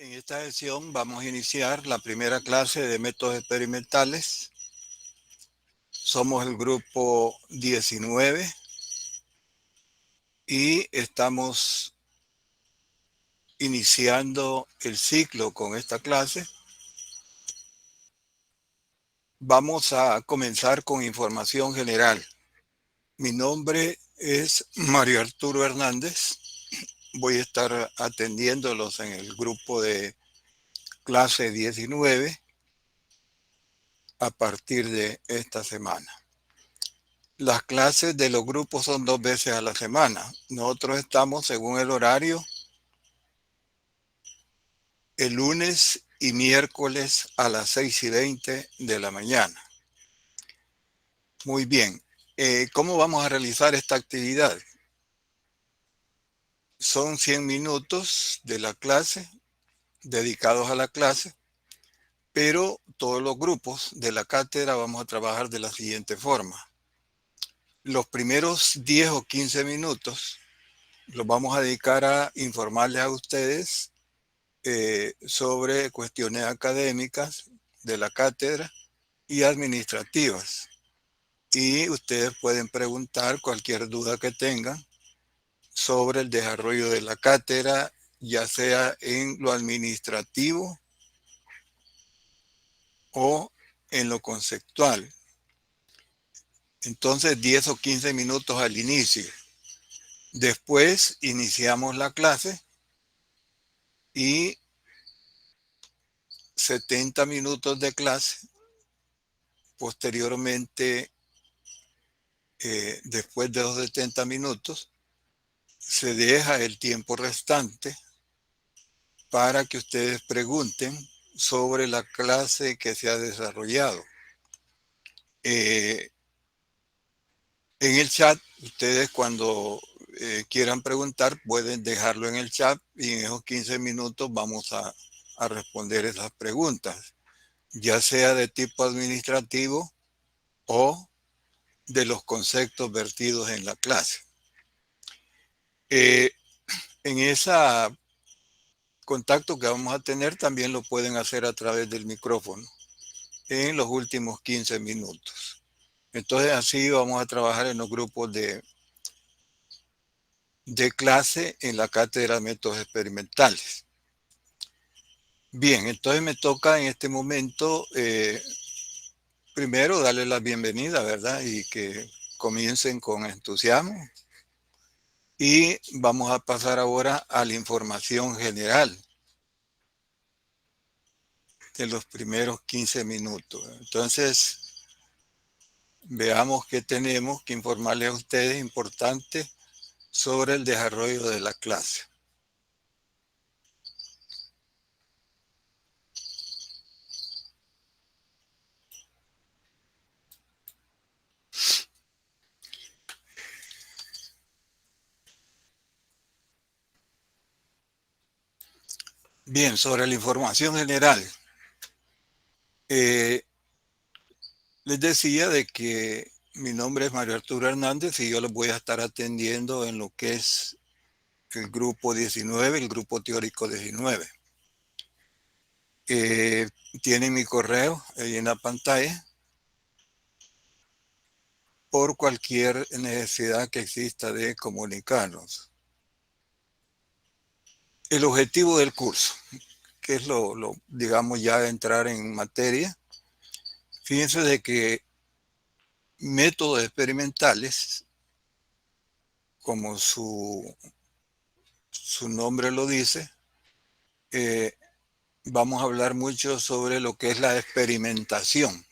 En esta sesión vamos a iniciar la primera clase de métodos experimentales. Somos el grupo 19 y estamos iniciando el ciclo con esta clase. Vamos a comenzar con información general. Mi nombre es Mario Arturo Hernández. Voy a estar atendiéndolos en el grupo de clase 19 a partir de esta semana. Las clases de los grupos son 2 veces a la semana. Nosotros estamos, según el horario, el lunes y miércoles a las 6:20 de la mañana. Muy bien. ¿Cómo vamos a realizar esta actividad? Son 100 minutos de la clase, dedicados a la clase, pero todos los grupos de la cátedra vamos a trabajar de la siguiente forma. Los primeros 10 o 15 minutos los vamos a dedicar a informarles a ustedes sobre cuestiones académicas de la cátedra y administrativas. Y ustedes pueden preguntar cualquier duda que tengan sobre el desarrollo de la cátedra, ya sea en lo administrativo o en lo conceptual. Entonces, 10 o 15 minutos al inicio. Después iniciamos la clase y 70 minutos de clase. Posteriormente, después de los 70 minutos, se deja el tiempo restante para que ustedes pregunten sobre la clase que se ha desarrollado. En el chat, ustedes cuando quieran preguntar pueden dejarlo en el chat y en esos 15 minutos vamos a responder esas preguntas, ya sea de tipo administrativo o de los conceptos vertidos en la clase. En ese contacto que vamos a tener también lo pueden hacer a través del micrófono en los últimos 15 minutos. Entonces así vamos a trabajar en los grupos de clase en la cátedra de métodos experimentales. Bien, entonces me toca en este momento primero darles la bienvenida, ¿verdad? Y que comiencen con entusiasmo. Y vamos a pasar ahora a la información general de los primeros 15 minutos. Entonces, veamos qué tenemos que informarles a ustedes importante sobre el desarrollo de la clase. Bien, sobre la información general. Les decía de que mi nombre es Mario Arturo Hernández y yo los voy a estar atendiendo en lo que es el grupo 19, el grupo teórico 19. Tienen mi correo ahí en la pantalla por cualquier necesidad que exista de comunicarnos. El objetivo del curso, que es digamos ya entrar en materia. Fíjense de que métodos experimentales, como su nombre lo dice, vamos a hablar mucho sobre lo que es la experimentación.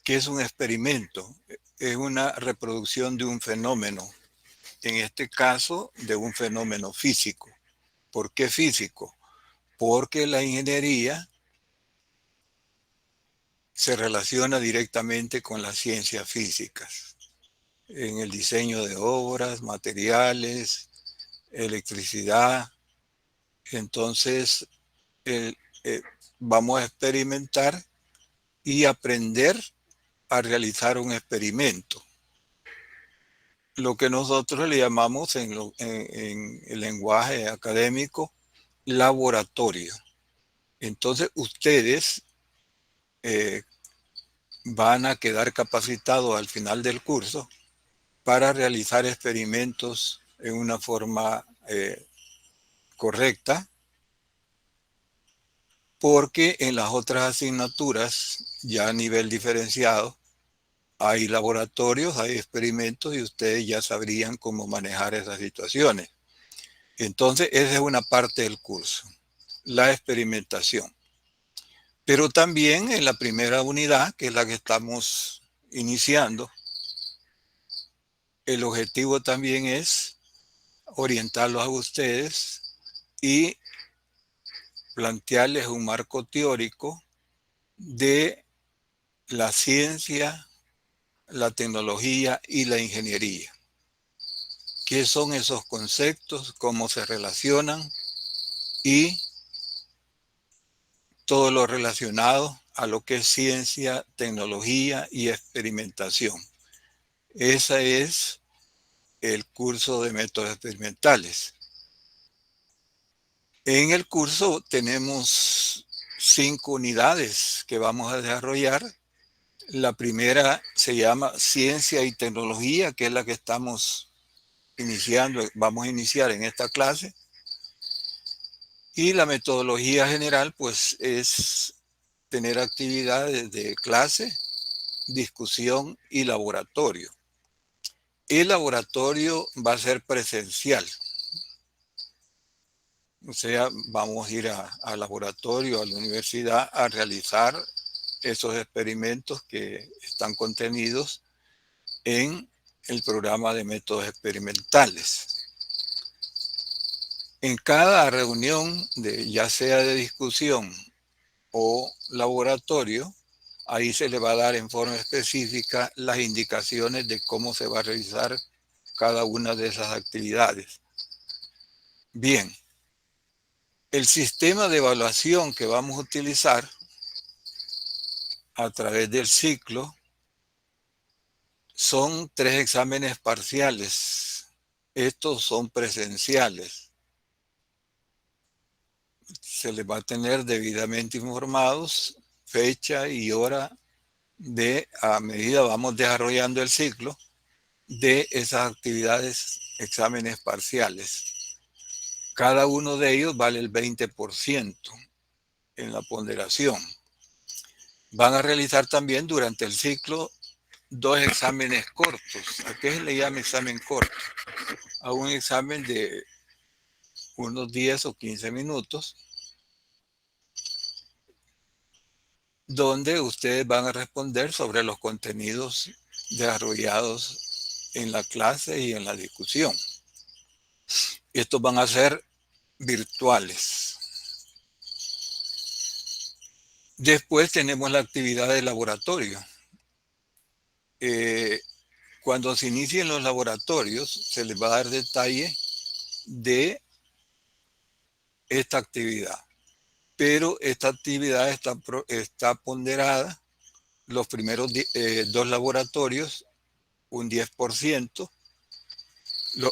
¿Qué es un experimento? Es una reproducción de un fenómeno, en este caso de un fenómeno físico. ¿Por qué físico? Porque la ingeniería se relaciona directamente con las ciencias físicas, en el diseño de obras, materiales, electricidad. Entonces, vamos a experimentar y aprender a realizar un experimento. Lo que nosotros le llamamos en el lenguaje académico laboratorio. Entonces ustedes van a quedar capacitados al final del curso para realizar experimentos en una forma correcta, porque en las otras asignaturas, ya a nivel diferenciado, hay laboratorios, hay experimentos y ustedes ya sabrían cómo manejar esas situaciones. Entonces, esa es una parte del curso, la experimentación. Pero también en la primera unidad, que es la que estamos iniciando, el objetivo también es orientarlos a ustedes y plantearles un marco teórico de la ciencia, la tecnología y la ingeniería. ¿Qué son esos conceptos? ¿Cómo se relacionan? Y todo lo relacionado a lo que es ciencia, tecnología y experimentación. Ese es el curso de métodos experimentales. En el curso tenemos 5 unidades que vamos a desarrollar. La primera se llama Ciencia y Tecnología, que es la que estamos iniciando, vamos a iniciar en esta clase. Y la metodología general, pues, es tener actividades de clase, discusión y laboratorio. El laboratorio va a ser presencial. O sea, vamos a ir al laboratorio, a la universidad, a realizar esos experimentos que están contenidos en el programa de métodos experimentales. En cada reunión, ya sea de discusión o laboratorio, ahí se le va a dar en forma específica las indicaciones de cómo se va a realizar cada una de esas actividades. Bien, el sistema de evaluación que vamos a utilizar a través del ciclo son 3 exámenes parciales. Estos son presenciales. Se les va a tener debidamente informados, fecha y hora a medida vamos desarrollando el ciclo, de esas actividades, exámenes parciales. Cada uno de ellos vale el 20% en la ponderación. Van a realizar también durante el ciclo 2 exámenes cortos. ¿A qué se le llama examen corto? A un examen de unos 10 o 15 minutos, donde ustedes van a responder sobre los contenidos desarrollados en la clase y en la discusión. Estos van a ser virtuales. Después tenemos la actividad de laboratorio. Cuando se inicien los laboratorios, se les va a dar detalle de esta actividad. Pero esta actividad está ponderada, los primeros 2 laboratorios, un 10%.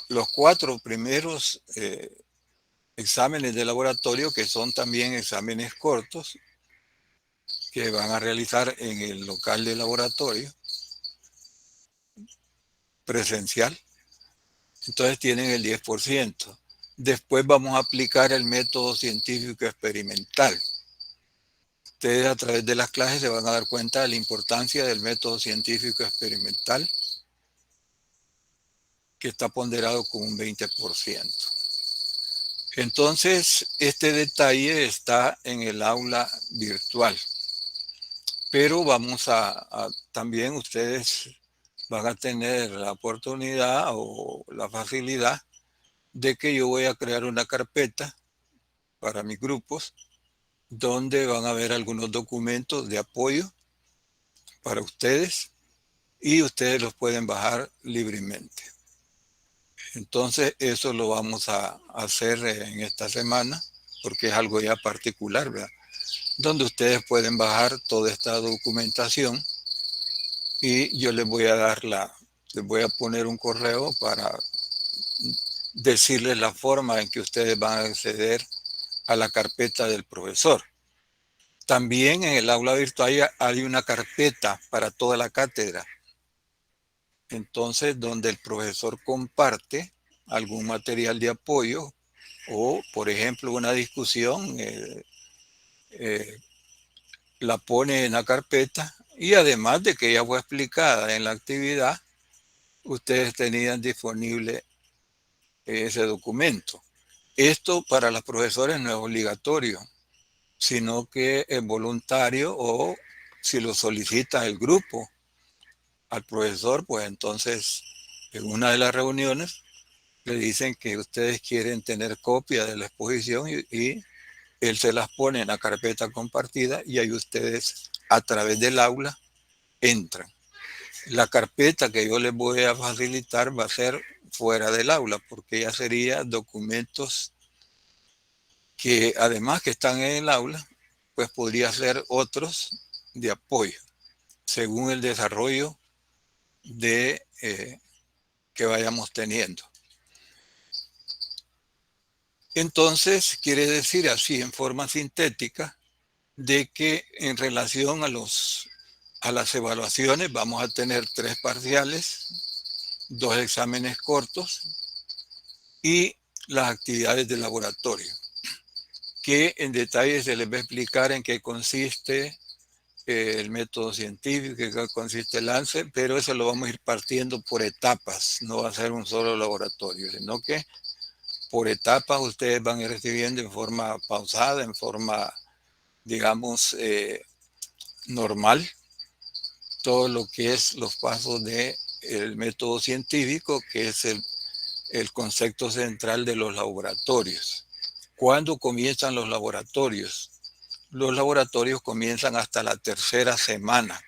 Los 4 primeros exámenes de laboratorio, que son también exámenes cortos, que van a realizar en el local de laboratorio presencial. Entonces tienen el 10%. Después vamos a aplicar el método científico experimental. Ustedes a través de las clases se van a dar cuenta de la importancia del método científico experimental, que está ponderado con un 20%. Entonces, este detalle está en el aula virtual. Pero también ustedes van a tener la oportunidad o la facilidad de que yo voy a crear una carpeta para mis grupos donde van a ver algunos documentos de apoyo para ustedes y ustedes los pueden bajar libremente. Entonces eso lo vamos a hacer en esta semana porque es algo ya particular, ¿verdad? Donde ustedes pueden bajar toda esta documentación y yo les voy a poner un correo para decirles la forma en que ustedes van a acceder a la carpeta del profesor. También en el aula virtual hay una carpeta para toda la cátedra. Entonces, donde el profesor comparte algún material de apoyo o, por ejemplo, una discusión, la pone en la carpeta y además de que ya fue explicada en la actividad, ustedes tenían disponible ese documento. Esto para los profesores no es obligatorio, sino que es voluntario o si lo solicita el grupo al profesor, pues entonces en una de las reuniones le dicen que ustedes quieren tener copia de la exposición y él se las pone en la carpeta compartida y ahí ustedes a través del aula entran. La carpeta que yo les voy a facilitar va a ser fuera del aula porque ya sería documentos que además que están en el aula, pues podría ser otros de apoyo según el desarrollo de que vayamos teniendo. Entonces, quiere decir así en forma sintética de que en relación a las evaluaciones vamos a tener 3 parciales, 2 exámenes cortos y las actividades de laboratorio, que en detalle se les va a explicar en qué consiste el método científico, en qué consiste el lance, pero eso lo vamos a ir partiendo por etapas, no va a ser un solo laboratorio, sino que por etapas ustedes van a ir recibiendo en forma pausada, en forma, digamos, normal, todo lo que es los pasos del método científico, que es el concepto central de los laboratorios. ¿Cuándo comienzan los laboratorios? Los laboratorios comienzan hasta la tercera semana.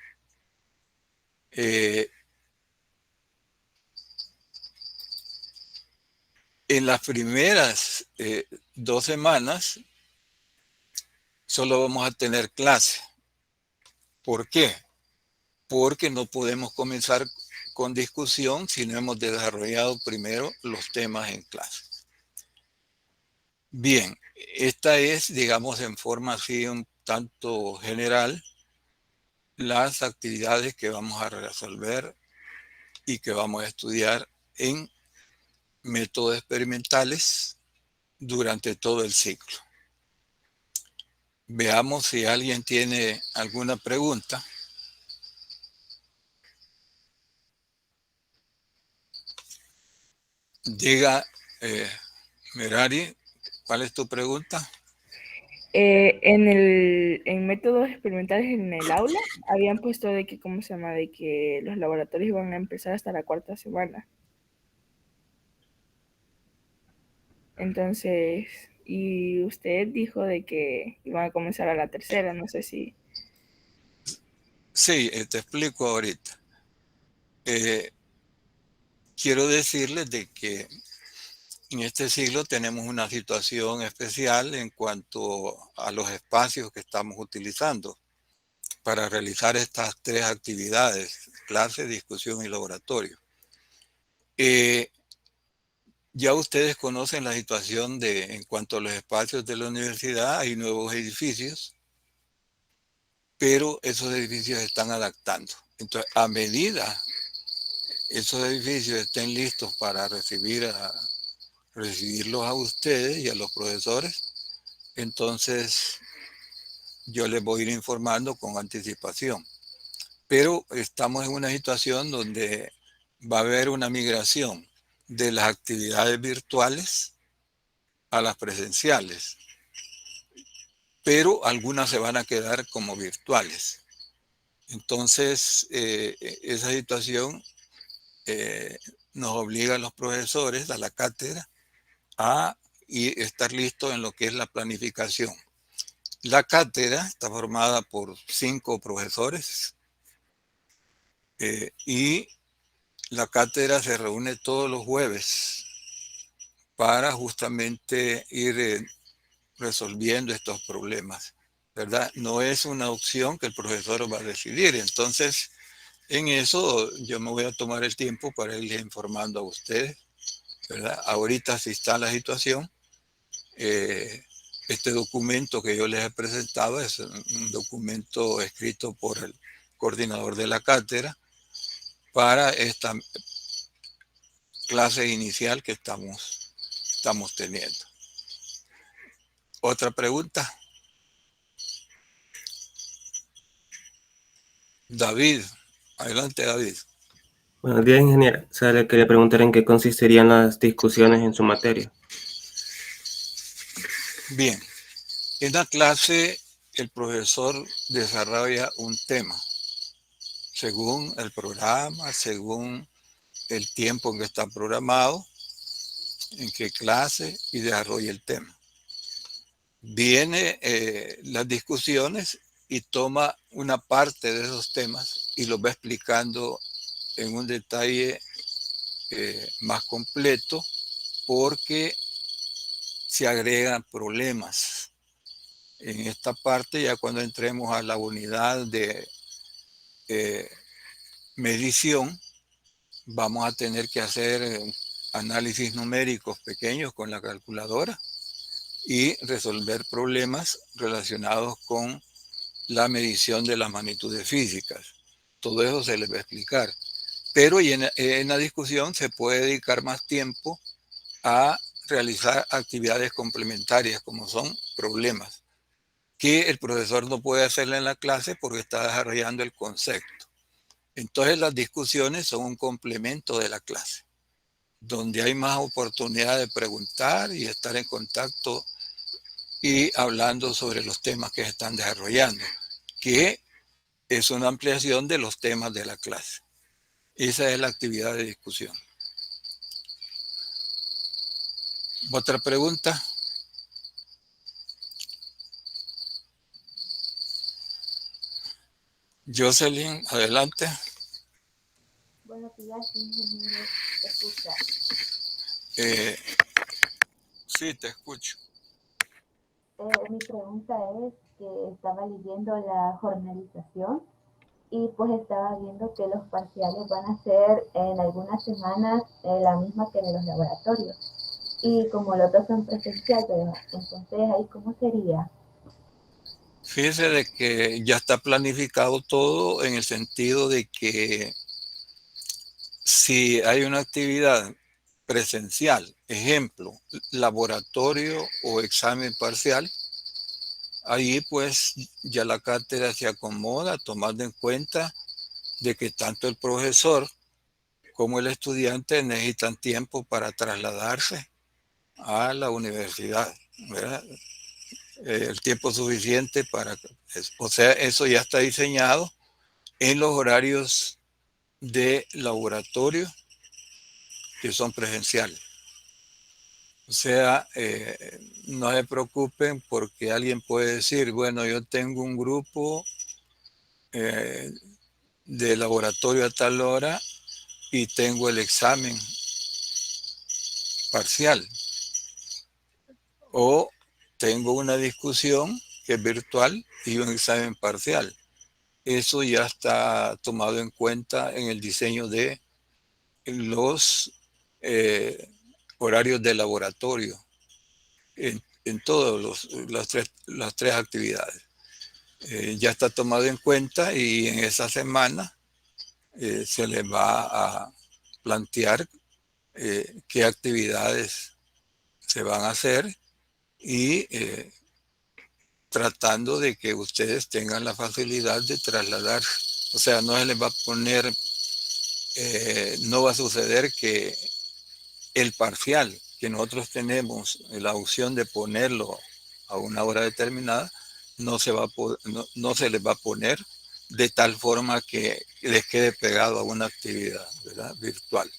En las primeras 2 semanas solo vamos a tener clase. ¿Por qué? Porque no podemos comenzar con discusión si no hemos desarrollado primero los temas en clase. Bien, esta es, digamos, en forma así un tanto general, las actividades que vamos a resolver y que vamos a estudiar en métodos experimentales durante todo el ciclo. Veamos si alguien tiene alguna pregunta. Diga, Merari, ¿cuál es tu pregunta? En métodos experimentales en el aula habían puesto de que, ¿cómo se llama? De que los laboratorios iban a empezar hasta la cuarta semana. Entonces, y usted dijo de que iban a comenzar a la tercera, no sé si... Sí, te explico ahorita. Quiero decirles de que en este siglo tenemos una situación especial en cuanto a los espacios que estamos utilizando para realizar estas 3 actividades, clase, discusión y laboratorio. Ya ustedes conocen la situación en cuanto a los espacios de la universidad, hay nuevos edificios, pero esos edificios se están adaptando. Entonces, a medida esos edificios estén listos para recibirlos a ustedes y a los profesores, entonces yo les voy a ir informando con anticipación. Pero estamos en una situación donde va a haber una migración de las actividades virtuales a las presenciales, pero algunas se van a quedar como virtuales. Entonces, esa situación nos obliga a los profesores, a la cátedra, a estar listos en lo que es la planificación. La cátedra está formada por 5 profesores y la cátedra se reúne todos los jueves para justamente ir resolviendo estos problemas, ¿verdad? No es una opción que el profesor va a decidir. Entonces, en eso yo me voy a tomar el tiempo para irles informando a ustedes, ¿verdad? Ahorita sí está la situación. Este documento que yo les he presentado es un documento escrito por el coordinador de la cátedra para esta clase inicial que estamos teniendo. ¿Otra pregunta? David, adelante David. Buenos días, ingeniera. O sea, le quería preguntar en qué consistirían las discusiones en su materia. Bien, en la clase el profesor desarrolla un tema según el programa, según el tiempo en que está programado, en qué clase y desarrolla el tema. Viene las discusiones y toma una parte de esos temas y los va explicando en un detalle más completo porque se agregan problemas. En esta parte, ya cuando entremos a la unidad de medición, vamos a tener que hacer análisis numéricos pequeños con la calculadora y resolver problemas relacionados con la medición de las magnitudes físicas. Todo eso se les va a explicar. Pero en la discusión se puede dedicar más tiempo a realizar actividades complementarias, como son problemas, que el profesor no puede hacerle en la clase porque está desarrollando el concepto. Entonces las discusiones son un complemento de la clase, donde hay más oportunidad de preguntar y estar en contacto y hablando sobre los temas que se están desarrollando, que es una ampliación de los temas de la clase. Esa es la actividad de discusión. ¿Otra pregunta? Jocelyn, adelante. Buenos días, ingeniero. ¿Se escucha? Sí, te escucho. Mi pregunta es que estaba leyendo la jornalización y pues estaba viendo que los parciales van a ser en algunas semanas la misma que de los laboratorios. Y como los dos son presenciales, entonces ahí cómo sería. Fíjese de que ya está planificado todo en el sentido de que si hay una actividad presencial, ejemplo, laboratorio o examen parcial, ahí pues ya la cátedra se acomoda tomando en cuenta de que tanto el profesor como el estudiante necesitan tiempo para trasladarse a la universidad, ¿verdad? El tiempo suficiente para... O sea, eso ya está diseñado en los horarios de laboratorio que son presenciales. O sea, no se preocupen porque alguien puede decir, bueno, yo tengo un grupo eh, de laboratorio a tal hora y tengo el examen parcial. O tengo una discusión que es virtual y un examen parcial. Eso ya está tomado en cuenta en el diseño de los horarios de laboratorio en todas las tres actividades. Ya está tomado en cuenta y en esa semana se les va a plantear qué actividades se van a hacer y tratando de que ustedes tengan la facilidad de trasladarse. O sea, no se les va a poner, no va a suceder que el parcial, que nosotros tenemos la opción de ponerlo a una hora determinada, no se les va a poner de tal forma que les quede pegado a una actividad, ¿verdad?, virtual.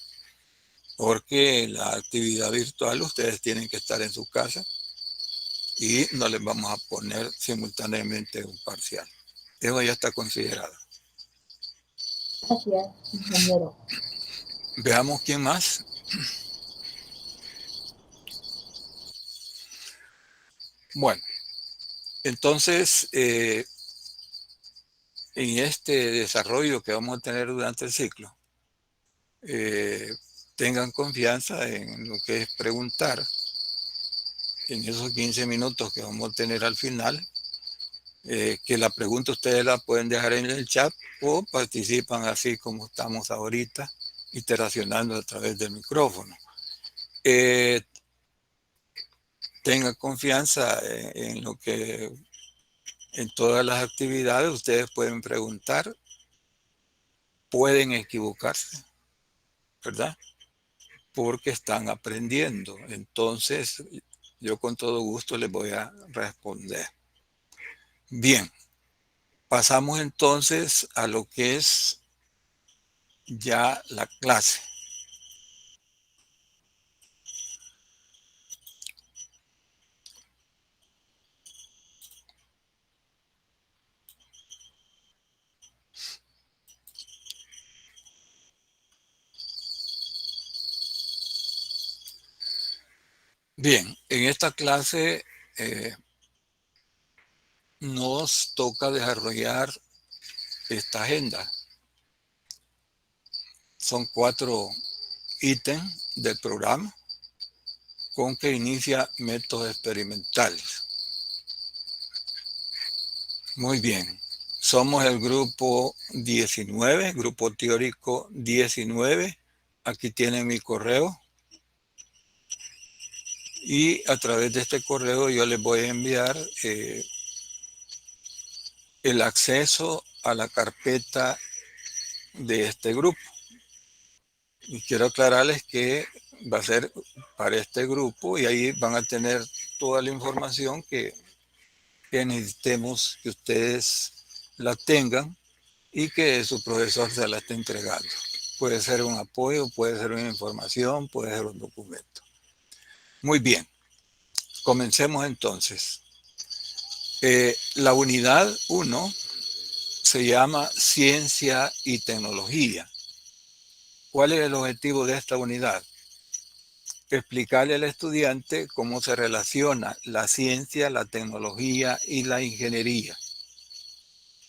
Porque la actividad virtual ustedes tienen que estar en su casa y no les vamos a poner simultáneamente un parcial. Eso ya está considerado. Gracias, ingeniero. Veamos quién más. Bueno, entonces, en este desarrollo que vamos a tener durante el ciclo, tengan confianza en lo que es preguntar, en esos 15 minutos que vamos a tener al final, que la pregunta ustedes la pueden dejar en el chat o participan así como estamos ahorita, interaccionando a través del micrófono. Tenga confianza en lo que, en todas las actividades, ustedes pueden preguntar, pueden equivocarse, ¿verdad? Porque están aprendiendo. Entonces, yo con todo gusto les voy a responder. Bien, pasamos entonces a lo que es ya la clase. Bien, en esta clase nos toca desarrollar esta agenda. Son 4 ítems del programa con que inicia métodos experimentales. Muy bien. Somos el grupo 19, grupo teórico 19. Aquí tienen mi correo. Y a través de este correo yo les voy a enviar el acceso a la carpeta de este grupo. Y quiero aclararles que va a ser para este grupo y ahí van a tener toda la información que necesitemos que ustedes la tengan y que su profesor se la esté entregando. Puede ser un apoyo, puede ser una información, puede ser un documento. Muy bien, comencemos entonces. La unidad 1 se llama Ciencia y Tecnología. ¿Cuál es el objetivo de esta unidad? Explicarle al estudiante cómo se relaciona la ciencia, la tecnología y la ingeniería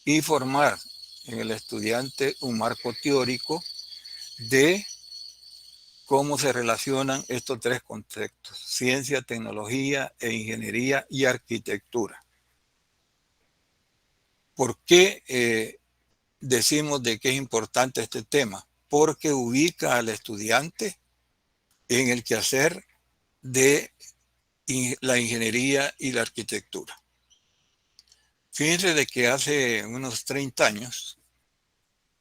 y formar en el estudiante un marco teórico de cómo se relacionan estos 3 conceptos: ciencia, tecnología e ingeniería y arquitectura. ¿Por qué decimos de que es importante este tema? Porque ubica al estudiante en el quehacer de la ingeniería y la arquitectura. Fíjense de que hace unos 30 años,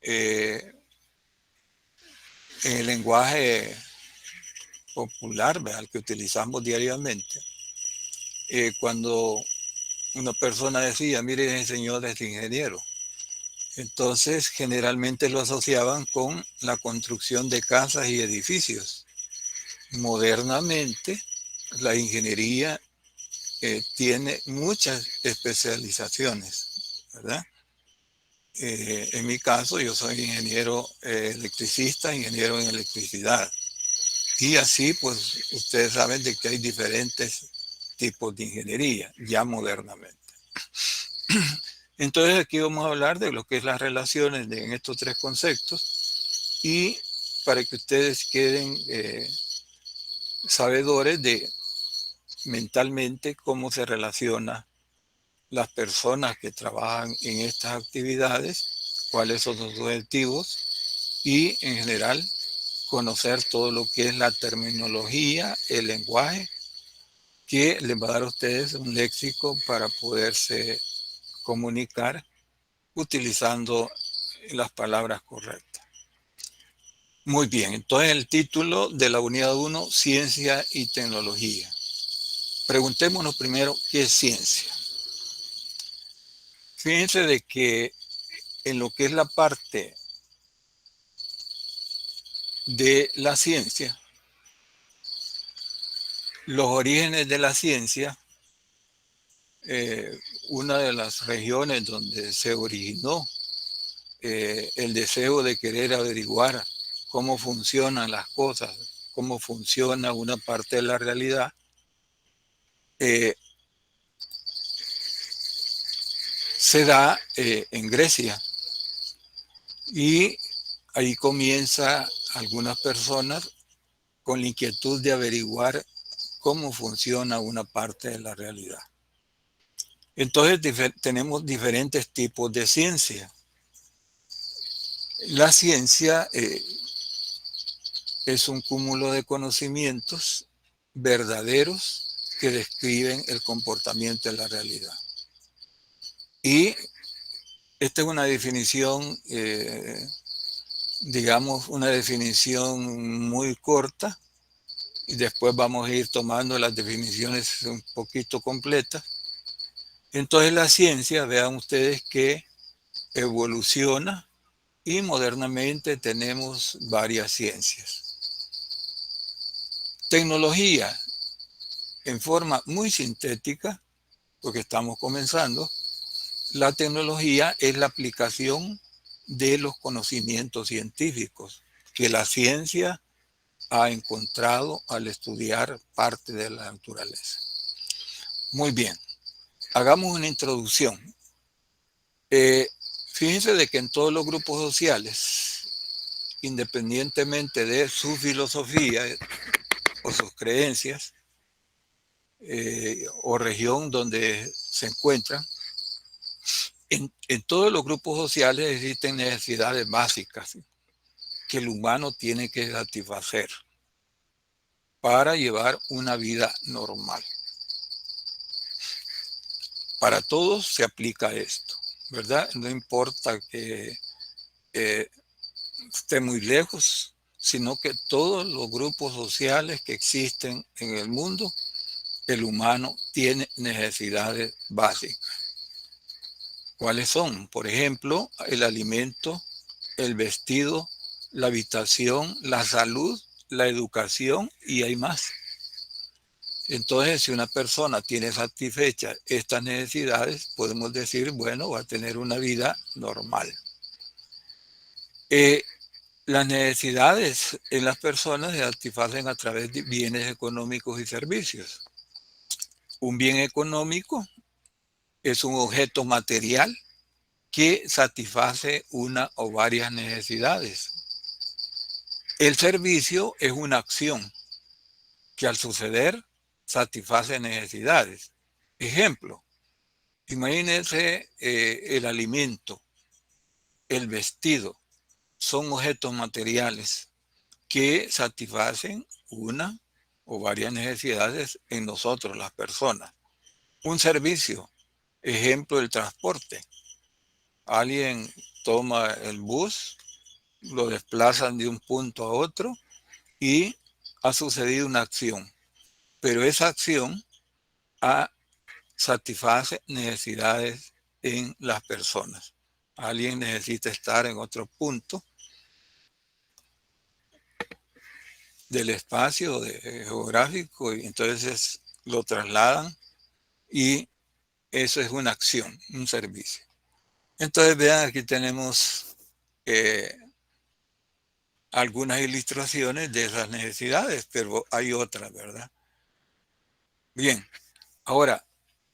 en el lenguaje popular, al que utilizamos diariamente, cuando una persona decía, mire, ese señor es ingeniero, entonces generalmente lo asociaban con la construcción de casas y edificios. Modernamente, la ingeniería tiene muchas especializaciones, ¿verdad? En mi caso, yo soy ingeniero electricista, ingeniero en electricidad. Y así, pues, ustedes saben de que hay diferentes tipos de ingeniería, ya modernamente. Entonces, aquí vamos a hablar de lo que es las relaciones en estos 3 conceptos y para que ustedes queden sabedores de mentalmente cómo se relaciona las personas que trabajan en estas actividades, cuáles son sus objetivos y en general conocer todo lo que es la terminología, el lenguaje, que les va a dar a ustedes un léxico para poderse comunicar utilizando las palabras correctas. Muy bien, entonces el título de la unidad 1, Ciencia y Tecnología. Preguntémonos primero, ¿qué es ciencia? Fíjense de que en lo que es la parte de la ciencia, los orígenes de la ciencia, una de las regiones donde se originó el deseo de querer averiguar cómo funcionan las cosas, cómo funciona una parte de la realidad, se da en Grecia. Y ahí comienza algunas personas con la inquietud de averiguar cómo funciona una parte de la realidad. Entonces tenemos diferentes tipos de ciencia. La ciencia es un cúmulo de conocimientos verdaderos que describen el comportamiento de la realidad. Y esta es una definición, digamos, una definición muy corta, y después vamos a ir tomando las definiciones un poquito completas. Entonces la ciencia, vean ustedes que evoluciona y modernamente tenemos varias ciencias. Tecnología, en forma muy sintética, porque estamos comenzando, la tecnología es la aplicación de los conocimientos científicos que la ciencia ha encontrado al estudiar parte de la naturaleza. Muy bien, hagamos una introducción. Fíjense de que en todos los grupos sociales, independientemente de su filosofía o sus creencias, o región donde se encuentran, en todos los grupos sociales existen necesidades básicas que el humano tiene que satisfacer para llevar una vida normal. Para todos se aplica esto, ¿verdad? No importa que esté muy lejos, sino que todos los grupos sociales que existen en el mundo, el humano tiene necesidades básicas. ¿Cuáles son? Por ejemplo, el alimento, el vestido, la habitación, la salud, la educación, y hay más. Entonces, si una persona tiene satisfechas estas necesidades, podemos decir, bueno, va a tener una vida normal. Las necesidades en las personas se satisfacen a través de bienes económicos y servicios. Un bien económico es un objeto material que satisface una o varias necesidades. El servicio es una acción que al suceder satisface necesidades. Ejemplo, imagínense el alimento, el vestido, son objetos materiales que satisfacen una o varias necesidades en nosotros, las personas. Un servicio, ejemplo, el transporte. Alguien toma el bus, lo desplazan de un punto a otro y ha sucedido una acción, pero esa acción satisface necesidades en las personas. Alguien necesita estar en otro punto del espacio geográfico y entonces lo trasladan y eso es una acción, un servicio. Entonces vean, aquí tenemos algunas ilustraciones de esas necesidades, pero hay otras, ¿verdad? Bien, ahora,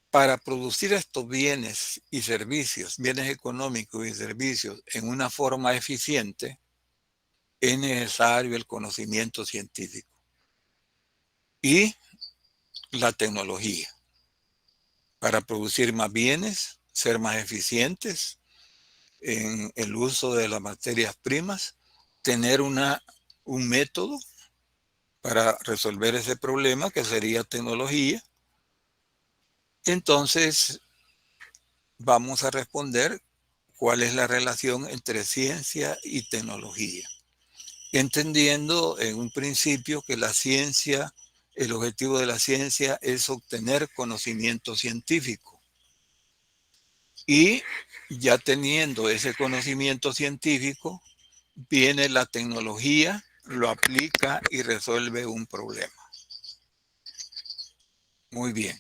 para producir estos bienes y servicios, bienes económicos y servicios en una forma eficiente, es necesario el conocimiento científico y la tecnología para producir más bienes, ser más eficientes en el uso de las materias primas, tener un método para resolver ese problema que sería tecnología. Entonces, vamos a responder cuál es la relación entre ciencia y tecnología, entendiendo en un principio que la ciencia, el objetivo de la ciencia es obtener conocimiento científico. Y ya teniendo ese conocimiento científico, viene la tecnología, lo aplica y resuelve un problema. Muy bien.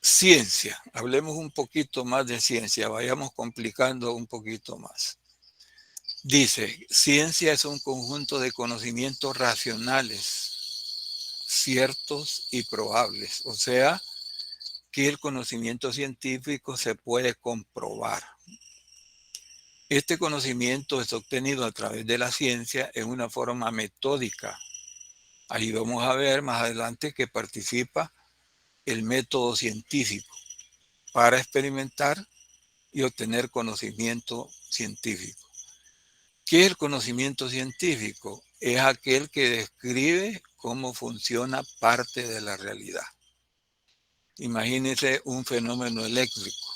Ciencia. Hablemos un poquito más de ciencia. Vayamos complicando un poquito más. Dice, ciencia es un conjunto de conocimientos racionales, ciertos y probables. O sea, que el conocimiento científico se puede comprobar. Este conocimiento es obtenido a través de la ciencia en una forma metódica. Ahí vamos a ver más adelante que participa el método científico para experimentar y obtener conocimiento científico. ¿Qué es el conocimiento científico? Es aquel que describe cómo funciona parte de la realidad. Imagínense un fenómeno eléctrico.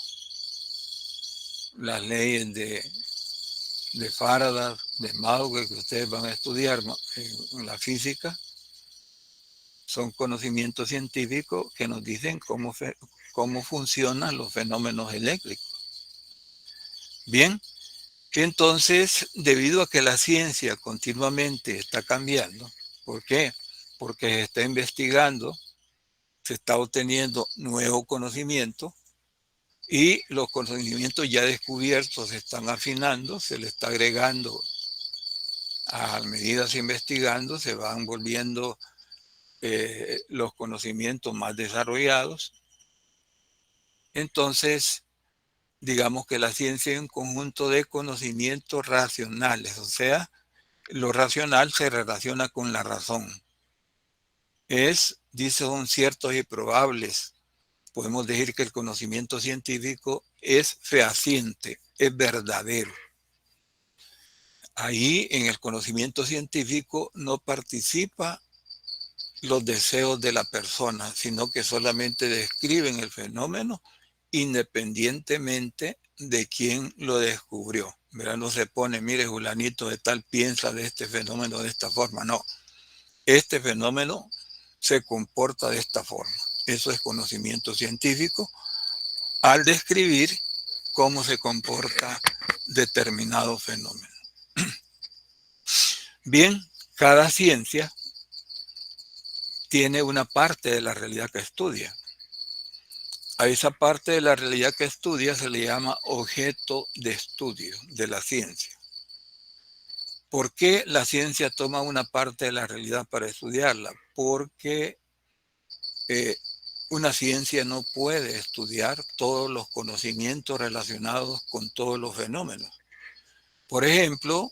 Las leyes de Faraday, de Mauswell, que ustedes van a estudiar en la física, son conocimientos científicos que nos dicen cómo funcionan los fenómenos eléctricos. Bien, entonces, debido a que la ciencia continuamente está cambiando, ¿por qué? Porque se está investigando, se está obteniendo nuevo conocimiento y los conocimientos ya descubiertos se están afinando, se le está agregando a medida que se investigando, se van volviendo los conocimientos más desarrollados. Entonces, digamos que la ciencia es un conjunto de conocimientos racionales, o sea, lo racional se relaciona con la razón. Son ciertos y probables. Podemos decir que el conocimiento científico es fehaciente, es verdadero. Ahí en el conocimiento científico no participa los deseos de la persona, sino que solamente describen el fenómeno independientemente de quién lo descubrió. ¿Verdad? No se pone, mire, Julanito de tal piensa de este fenómeno de esta forma. No, este fenómeno se comporta de esta forma. Eso es conocimiento científico al describir cómo se comporta determinado fenómeno. Bien, cada ciencia tiene una parte de la realidad que estudia. A esa parte de la realidad que estudia se le llama objeto de estudio de la ciencia. ¿Por qué la ciencia toma una parte de la realidad para estudiarla? Porque una ciencia no puede estudiar todos los conocimientos relacionados con todos los fenómenos. Por ejemplo,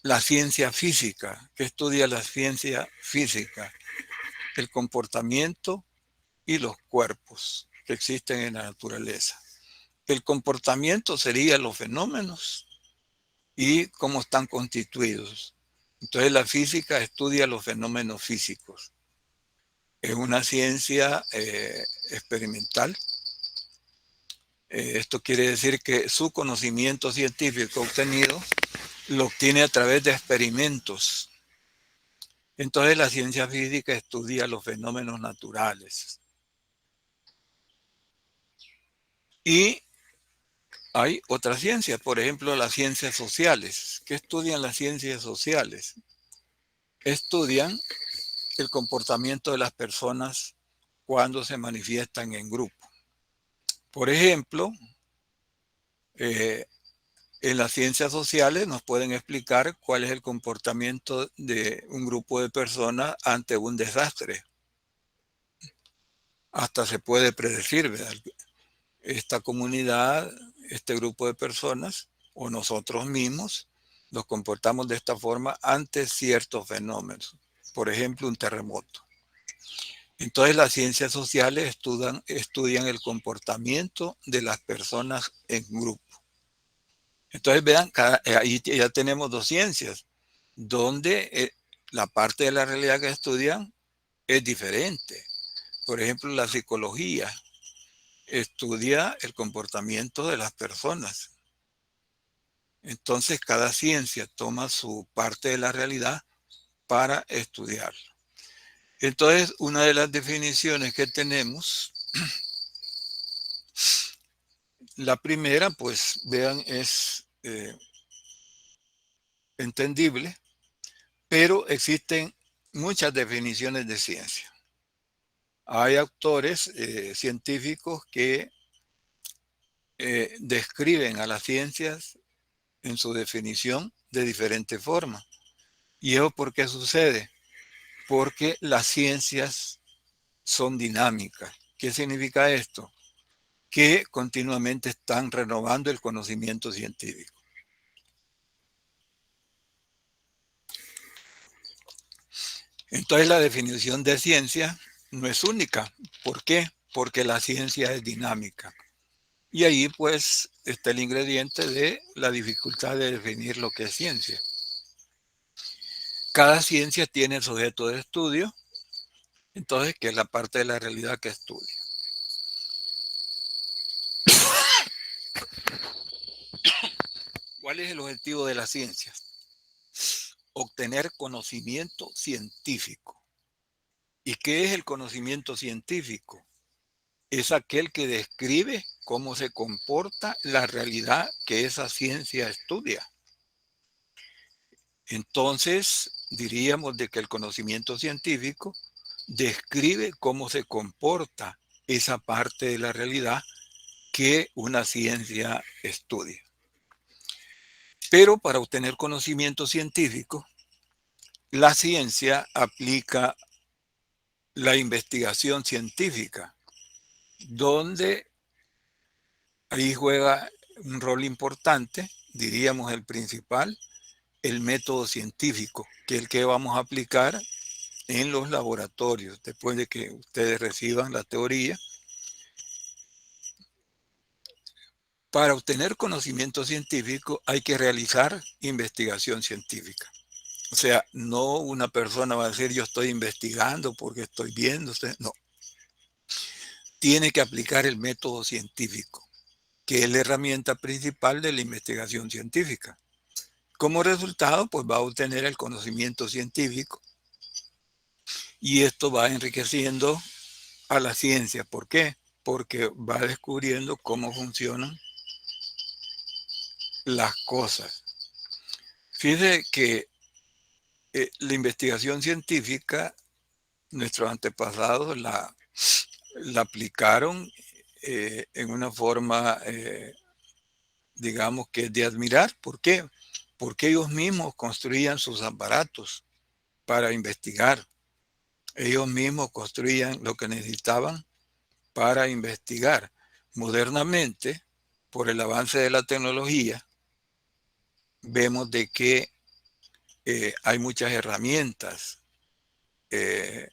la ciencia física. ¿Qué estudia la ciencia física? El comportamiento y los cuerpos que existen en la naturaleza. El comportamiento sería los fenómenos y cómo están constituidos. Entonces la física estudia los fenómenos físicos. Es una ciencia experimental. Esto quiere decir que su conocimiento científico obtenido lo obtiene a través de experimentos. Entonces la ciencia física estudia los fenómenos naturales. Y hay otras ciencias, por ejemplo, las ciencias sociales. ¿Qué estudian las ciencias sociales? Estudian el comportamiento de las personas cuando se manifiestan en grupo. Por ejemplo, en las ciencias sociales nos pueden explicar cuál es el comportamiento de un grupo de personas ante un desastre. Hasta se puede predecir, ¿verdad? Esta comunidad, este grupo de personas o nosotros mismos nos comportamos de esta forma ante ciertos fenómenos. Por ejemplo, un terremoto. Entonces las ciencias sociales estudian el comportamiento de las personas en grupo. Entonces vean, ahí ya tenemos dos ciencias, donde la parte de la realidad que estudian es diferente. Por ejemplo, la psicología estudia el comportamiento de las personas. Entonces cada ciencia toma su parte de la realidad para estudiarlo. Entonces, una de las definiciones que tenemos, la primera, pues vean, es entendible, pero existen muchas definiciones de ciencia. Hay autores científicos que describen a las ciencias en su definición de diferente forma. ¿Y eso por qué sucede? Porque las ciencias son dinámicas. ¿Qué significa esto? Que continuamente están renovando el conocimiento científico. Entonces la definición de ciencia no es única. ¿Por qué? Porque la ciencia es dinámica. Y ahí pues está el ingrediente de la dificultad de definir lo que es ciencia. Cada ciencia tiene su objeto de estudio, entonces, que es la parte de la realidad que estudia. ¿Cuál es el objetivo de la ciencia? Obtener conocimiento científico. ¿Y qué es el conocimiento científico? Es aquel que describe cómo se comporta la realidad que esa ciencia estudia. Entonces, diríamos de que el conocimiento científico describe cómo se comporta esa parte de la realidad que una ciencia estudia. Pero para obtener conocimiento científico, la ciencia aplica la investigación científica, donde ahí juega un rol importante, diríamos el principal, el método científico, que es el que vamos a aplicar en los laboratorios, después de que ustedes reciban la teoría. Para obtener conocimiento científico hay que realizar investigación científica. O sea, no una persona va a decir yo estoy investigando porque estoy viendo. No. Tiene que aplicar el método científico, que es la herramienta principal de la investigación científica. Como resultado, pues va a obtener el conocimiento científico y esto va enriqueciendo a la ciencia. ¿Por qué? Porque va descubriendo cómo funcionan las cosas. Fíjese que la investigación científica, nuestros antepasados la aplicaron en una forma, digamos, que es de admirar. ¿Por qué? Porque ellos mismos construían sus aparatos para investigar. Ellos mismos construían lo que necesitaban para investigar. Modernamente, por el avance de la tecnología, vemos de que hay muchas herramientas que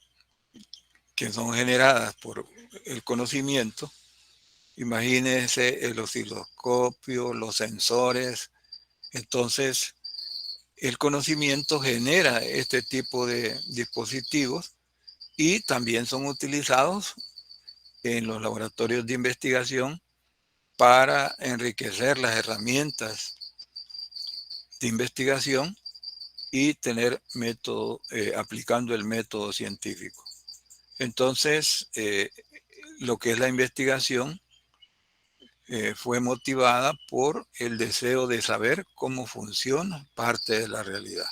son generadas por el conocimiento. Imagínense el osciloscopio, los sensores. Entonces, el conocimiento genera este tipo de dispositivos y también son utilizados en los laboratorios de investigación para enriquecer las herramientas de investigación y tener método, aplicando el método científico. Entonces, lo que es la investigación fue motivada por el deseo de saber cómo funciona parte de la realidad.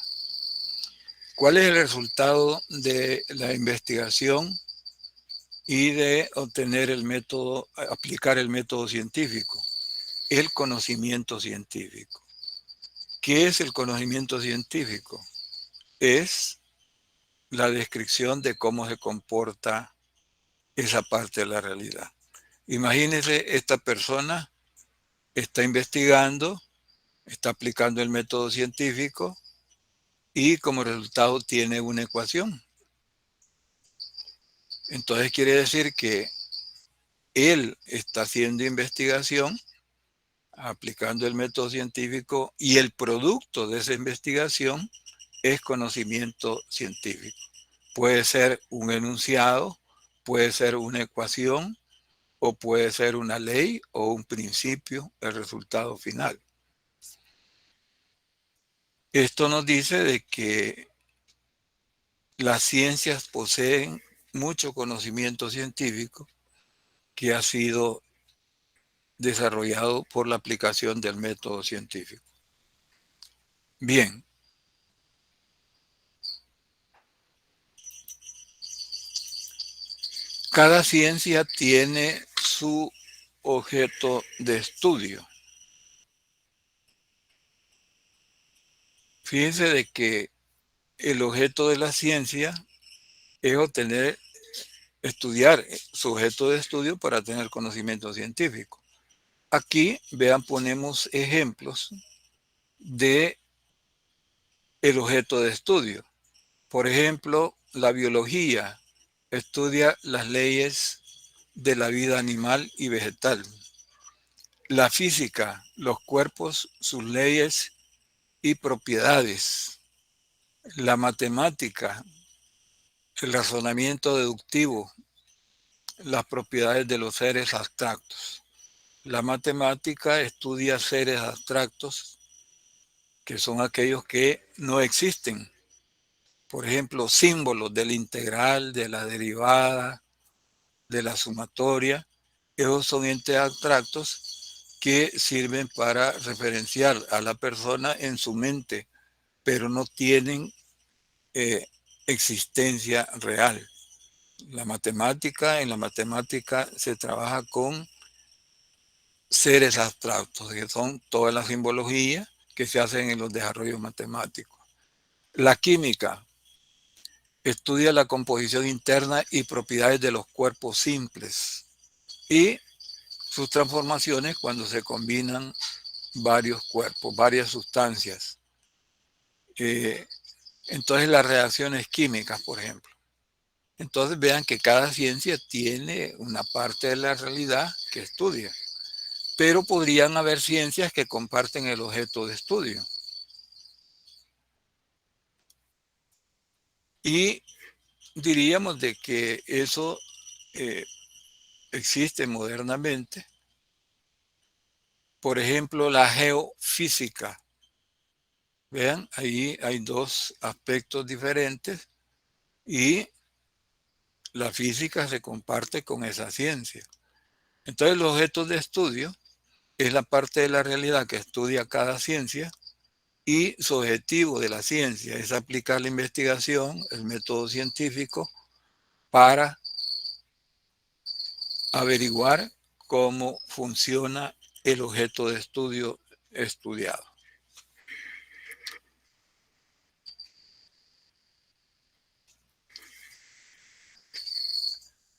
¿Cuál es el resultado de la investigación y de obtener el método, aplicar el método científico? El conocimiento científico. ¿Qué es el conocimiento científico? Es la descripción de cómo se comporta esa parte de la realidad. Imagínese, esta persona está investigando, está aplicando el método científico y como resultado tiene una ecuación. Entonces quiere decir que él está haciendo investigación, aplicando el método científico y el producto de esa investigación es conocimiento científico. Puede ser un enunciado, puede ser una ecuación, o puede ser una ley o un principio, el resultado final. Esto nos dice de que las ciencias poseen mucho conocimiento científico que ha sido desarrollado por la aplicación del método científico. Bien. Cada ciencia tiene su objeto de estudio. Fíjense de que el objeto de la ciencia es estudiar su objeto de estudio para tener conocimiento científico. Aquí, vean, ponemos ejemplos de el objeto de estudio. Por ejemplo, la biología estudia las leyes de la vida animal y vegetal. La física, los cuerpos, sus leyes y propiedades. La matemática, el razonamiento deductivo, las propiedades de los seres abstractos. La matemática estudia seres abstractos, que son aquellos que no existen. Por ejemplo, símbolos del integral, de la derivada, de la sumatoria. Esos son entes abstractos que sirven para referenciar a la persona en su mente, pero no tienen existencia real. En la matemática se trabaja con seres abstractos, que son todas las simbologías que se hacen en los desarrollos matemáticos. La química estudia la composición interna y propiedades de los cuerpos simples y sus transformaciones cuando se combinan varios cuerpos, varias sustancias. Entonces las reacciones químicas, por ejemplo. Entonces vean que cada ciencia tiene una parte de la realidad que estudia, pero podrían haber ciencias que comparten el objeto de estudio. Y diríamos de que eso existe modernamente. Por ejemplo, la geofísica. Vean, ahí hay dos aspectos diferentes y la física se comparte con esa ciencia. Entonces, los objetos de estudio es la parte de la realidad que estudia cada ciencia y su objetivo de la ciencia es aplicar la investigación, el método científico, para averiguar cómo funciona el objeto de estudio estudiado.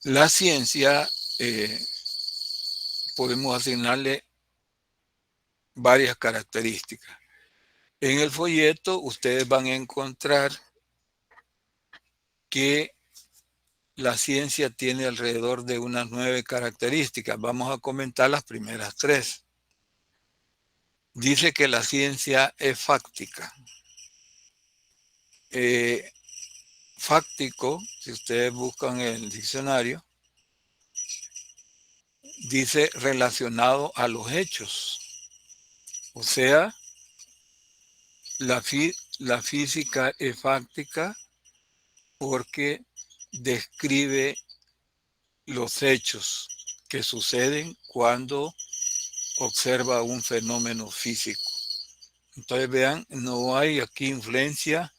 La ciencia podemos asignarle varias características. En el folleto ustedes van a encontrar que la ciencia tiene alrededor de unas 9 características. Vamos a comentar las primeras 3. Dice que la ciencia es fáctica. Fáctico, si ustedes buscan en el diccionario, dice relacionado a los hechos. O sea, la física es fáctica porque describe los hechos que suceden cuando observa un fenómeno físico. Entonces vean, no hay aquí influencia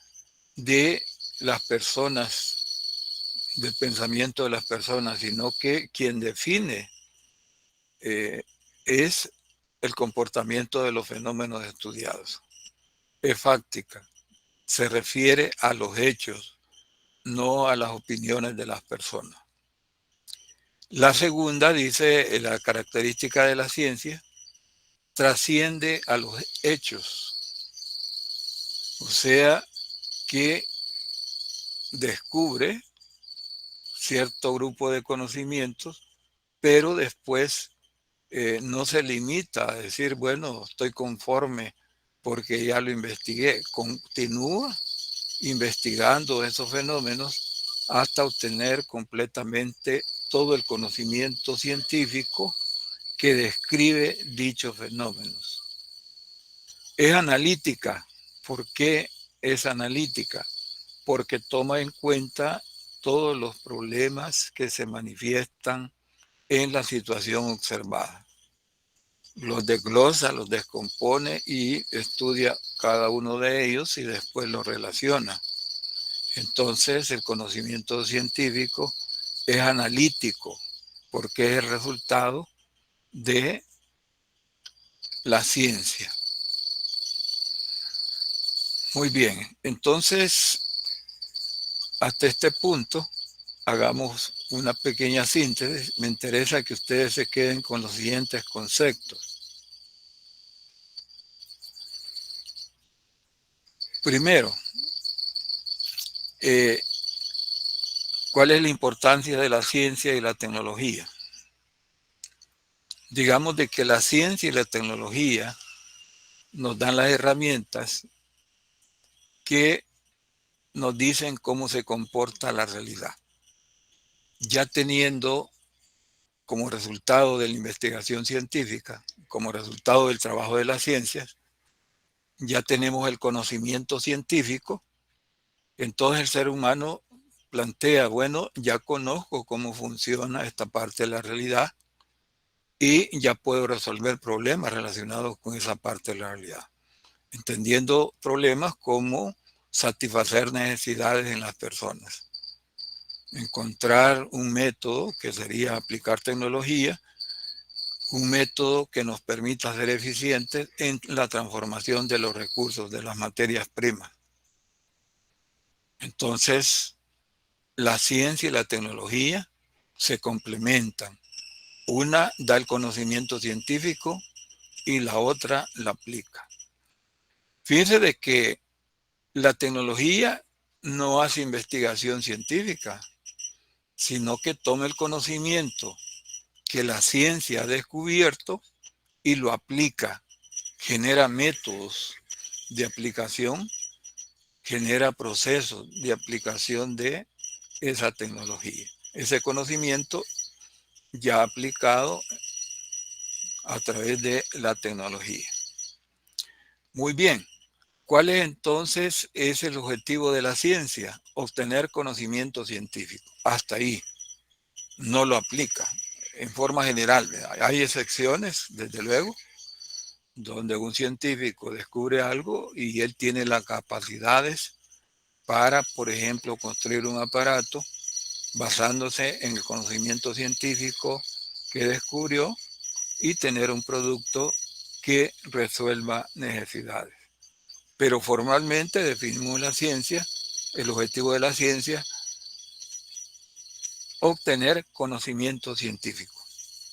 de las personas, del pensamiento de las personas, sino que quien define es el comportamiento de los fenómenos estudiados. Es fáctica, se refiere a los hechos, no a las opiniones de las personas. La segunda dice, la característica de la ciencia, trasciende a los hechos. O sea, que descubre cierto grupo de conocimientos, pero después no se limita a decir, bueno, estoy conforme porque ya lo investigué. Continúa investigando esos fenómenos hasta obtener completamente todo el conocimiento científico que describe dichos fenómenos. Es analítica. ¿Por qué es analítica? Porque toma en cuenta todos los problemas que se manifiestan en la situación observada. Los desglosa, los descompone y estudia cada uno de ellos y después los relaciona. Entonces, el conocimiento científico es analítico porque es el resultado de la ciencia. Muy bien, entonces, hasta este punto, hagamos una pequeña síntesis. Me interesa que ustedes se queden con los siguientes conceptos. Primero, ¿Cuál es la importancia de la ciencia y la tecnología? Digamos de que la ciencia y la tecnología nos dan las herramientas que nos dicen cómo se comporta la realidad. Ya teniendo como resultado de la investigación científica, como resultado del trabajo de las ciencias, ya tenemos el conocimiento científico. Entonces el ser humano plantea, bueno, ya conozco cómo funciona esta parte de la realidad y ya puedo resolver problemas relacionados con esa parte de la realidad, entendiendo problemas como satisfacer necesidades en las personas, encontrar un método que sería aplicar tecnología, un método que nos permita ser eficientes en la transformación de los recursos, de las materias primas. Entonces, la ciencia y la tecnología se complementan. Una da el conocimiento científico y la otra la aplica. Fíjense de que la tecnología no hace investigación científica, sino que toma el conocimiento que la ciencia ha descubierto y lo aplica, genera métodos de aplicación, genera procesos de aplicación de esa tecnología. Ese conocimiento ya aplicado a través de la tecnología. Muy bien. ¿Cuál es entonces el objetivo de la ciencia? Obtener conocimiento científico. Hasta ahí. No lo aplica. En forma general, hay excepciones, desde luego, donde un científico descubre algo y él tiene las capacidades para, por ejemplo, construir un aparato basándose en el conocimiento científico que descubrió y tener un producto que resuelva necesidades. Pero formalmente definimos la ciencia, el objetivo de la ciencia, obtener conocimiento científico.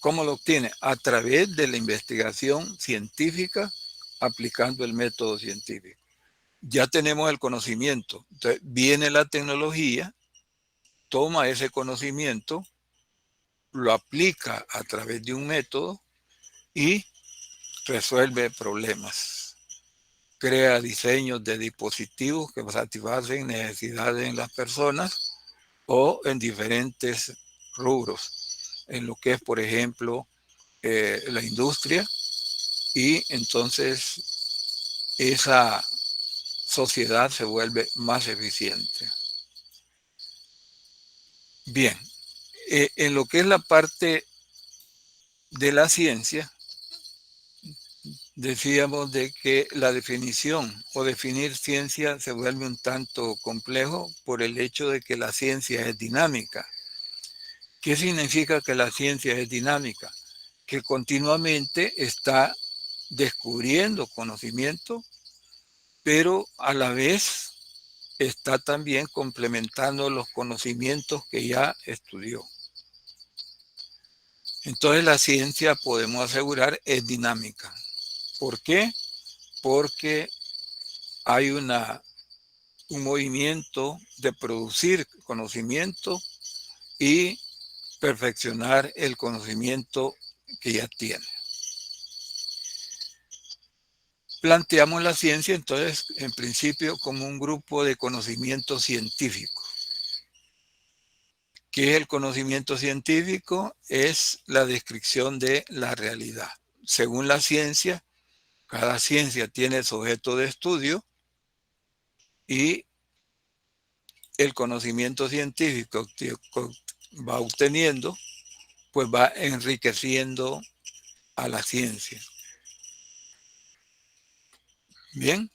¿Cómo lo obtiene? A través de la investigación científica aplicando el método científico. Ya tenemos el conocimiento. Entonces, viene la tecnología, toma ese conocimiento, lo aplica a través de un método y resuelve problemas. Crea diseños de dispositivos que satisfacen necesidades en las personas o en diferentes rubros, en lo que es, por ejemplo, la industria, y entonces esa sociedad se vuelve más eficiente. Bien, en lo que es la parte de la ciencia, decíamos de que la definición o definir ciencia se vuelve un tanto complejo por el hecho de que la ciencia es dinámica. ¿Qué significa que la ciencia es dinámica? Que continuamente está descubriendo conocimiento, pero a la vez está también complementando los conocimientos que ya estudió. Entonces la ciencia, podemos asegurar, es dinámica. ¿Por qué? Porque hay un movimiento de producir conocimiento y perfeccionar el conocimiento que ya tiene. Planteamos la ciencia entonces en principio como un grupo de conocimiento científico. ¿Qué es el conocimiento científico? Es la descripción de la realidad. Según la ciencia, cada ciencia tiene su objeto de estudio y el conocimiento científico que va obteniendo, pues va enriqueciendo a la ciencia. Bien,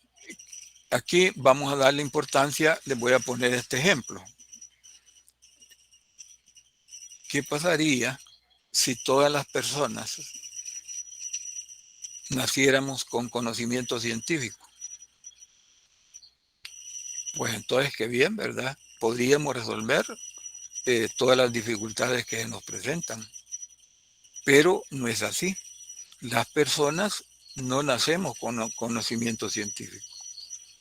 aquí vamos a darle importancia, les voy a poner este ejemplo. ¿Qué pasaría si todas las personas naciéramos con conocimiento científico? Pues entonces, qué bien, ¿verdad? Podríamos resolver todas las dificultades que nos presentan. Pero no es así. Las personas no nacemos con conocimiento científico.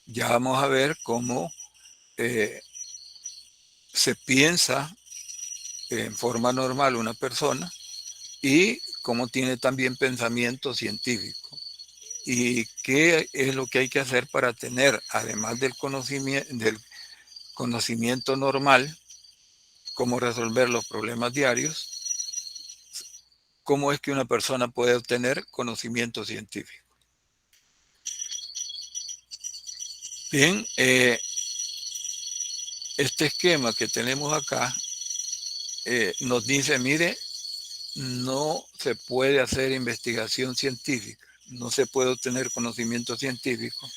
Ya vamos a ver cómo se piensa en forma normal una persona y cómo tiene también pensamiento científico. ¿Y qué es lo que hay que hacer para tener, además del conocimiento normal, cómo resolver los problemas diarios? ¿Cómo es que una persona puede obtener conocimiento científico? Bien, este esquema que tenemos acá nos dice, mire, no se puede hacer investigación científica, no se puede obtener conocimiento científico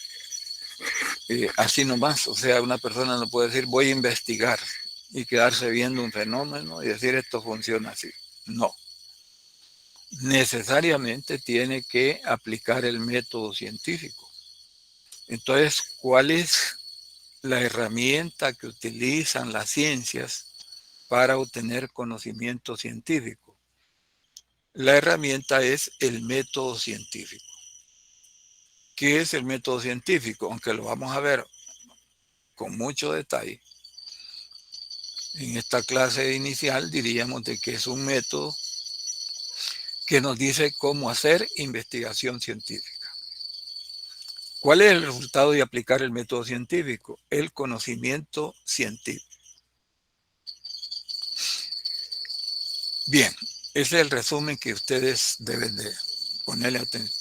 así nomás. O sea, una persona no puede decir voy a investigar y quedarse viendo un fenómeno y decir esto funciona así. No. Necesariamente tiene que aplicar el método científico. Entonces, ¿cuál es la herramienta que utilizan las ciencias para obtener conocimiento científico? La herramienta es el método científico. ¿Qué es el método científico? Aunque lo vamos a ver con mucho detalle. En esta clase inicial diríamos de que es un método que nos dice cómo hacer investigación científica. ¿Cuál es el resultado de aplicar el método científico? El conocimiento científico. Bien, ese es el resumen que ustedes deben de ponerle atención.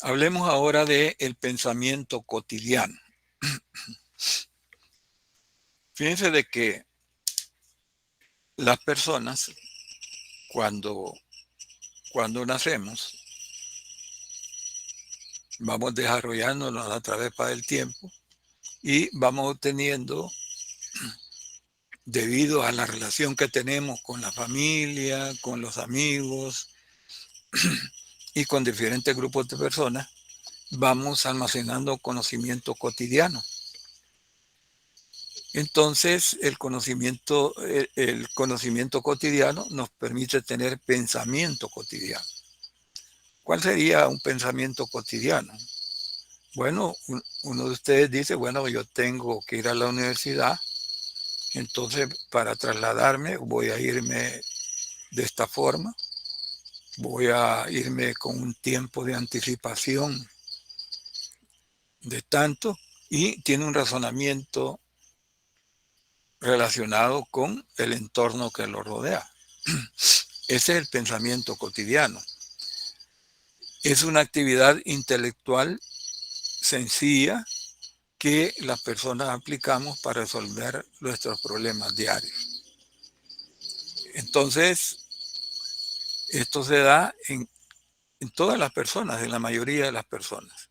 Hablemos ahora del pensamiento cotidiano. Fíjense de que las personas, cuando nacemos, vamos desarrollándonos a través del tiempo y vamos obteniendo, debido a la relación que tenemos con la familia, con los amigos y con diferentes grupos de personas, vamos almacenando conocimiento cotidiano. Entonces, el conocimiento cotidiano nos permite tener pensamiento cotidiano. ¿Cuál sería un pensamiento cotidiano? Bueno, uno de ustedes dice, bueno, yo tengo que ir a la universidad, entonces para trasladarme voy a irme de esta forma, voy a irme con un tiempo de anticipación de tanto, y tiene un razonamiento relacionado con el entorno que lo rodea. Ese es el pensamiento cotidiano. Es una actividad intelectual sencilla que las personas aplicamos para resolver nuestros problemas diarios. Entonces, esto se da en todas las personas, en la mayoría de las personas,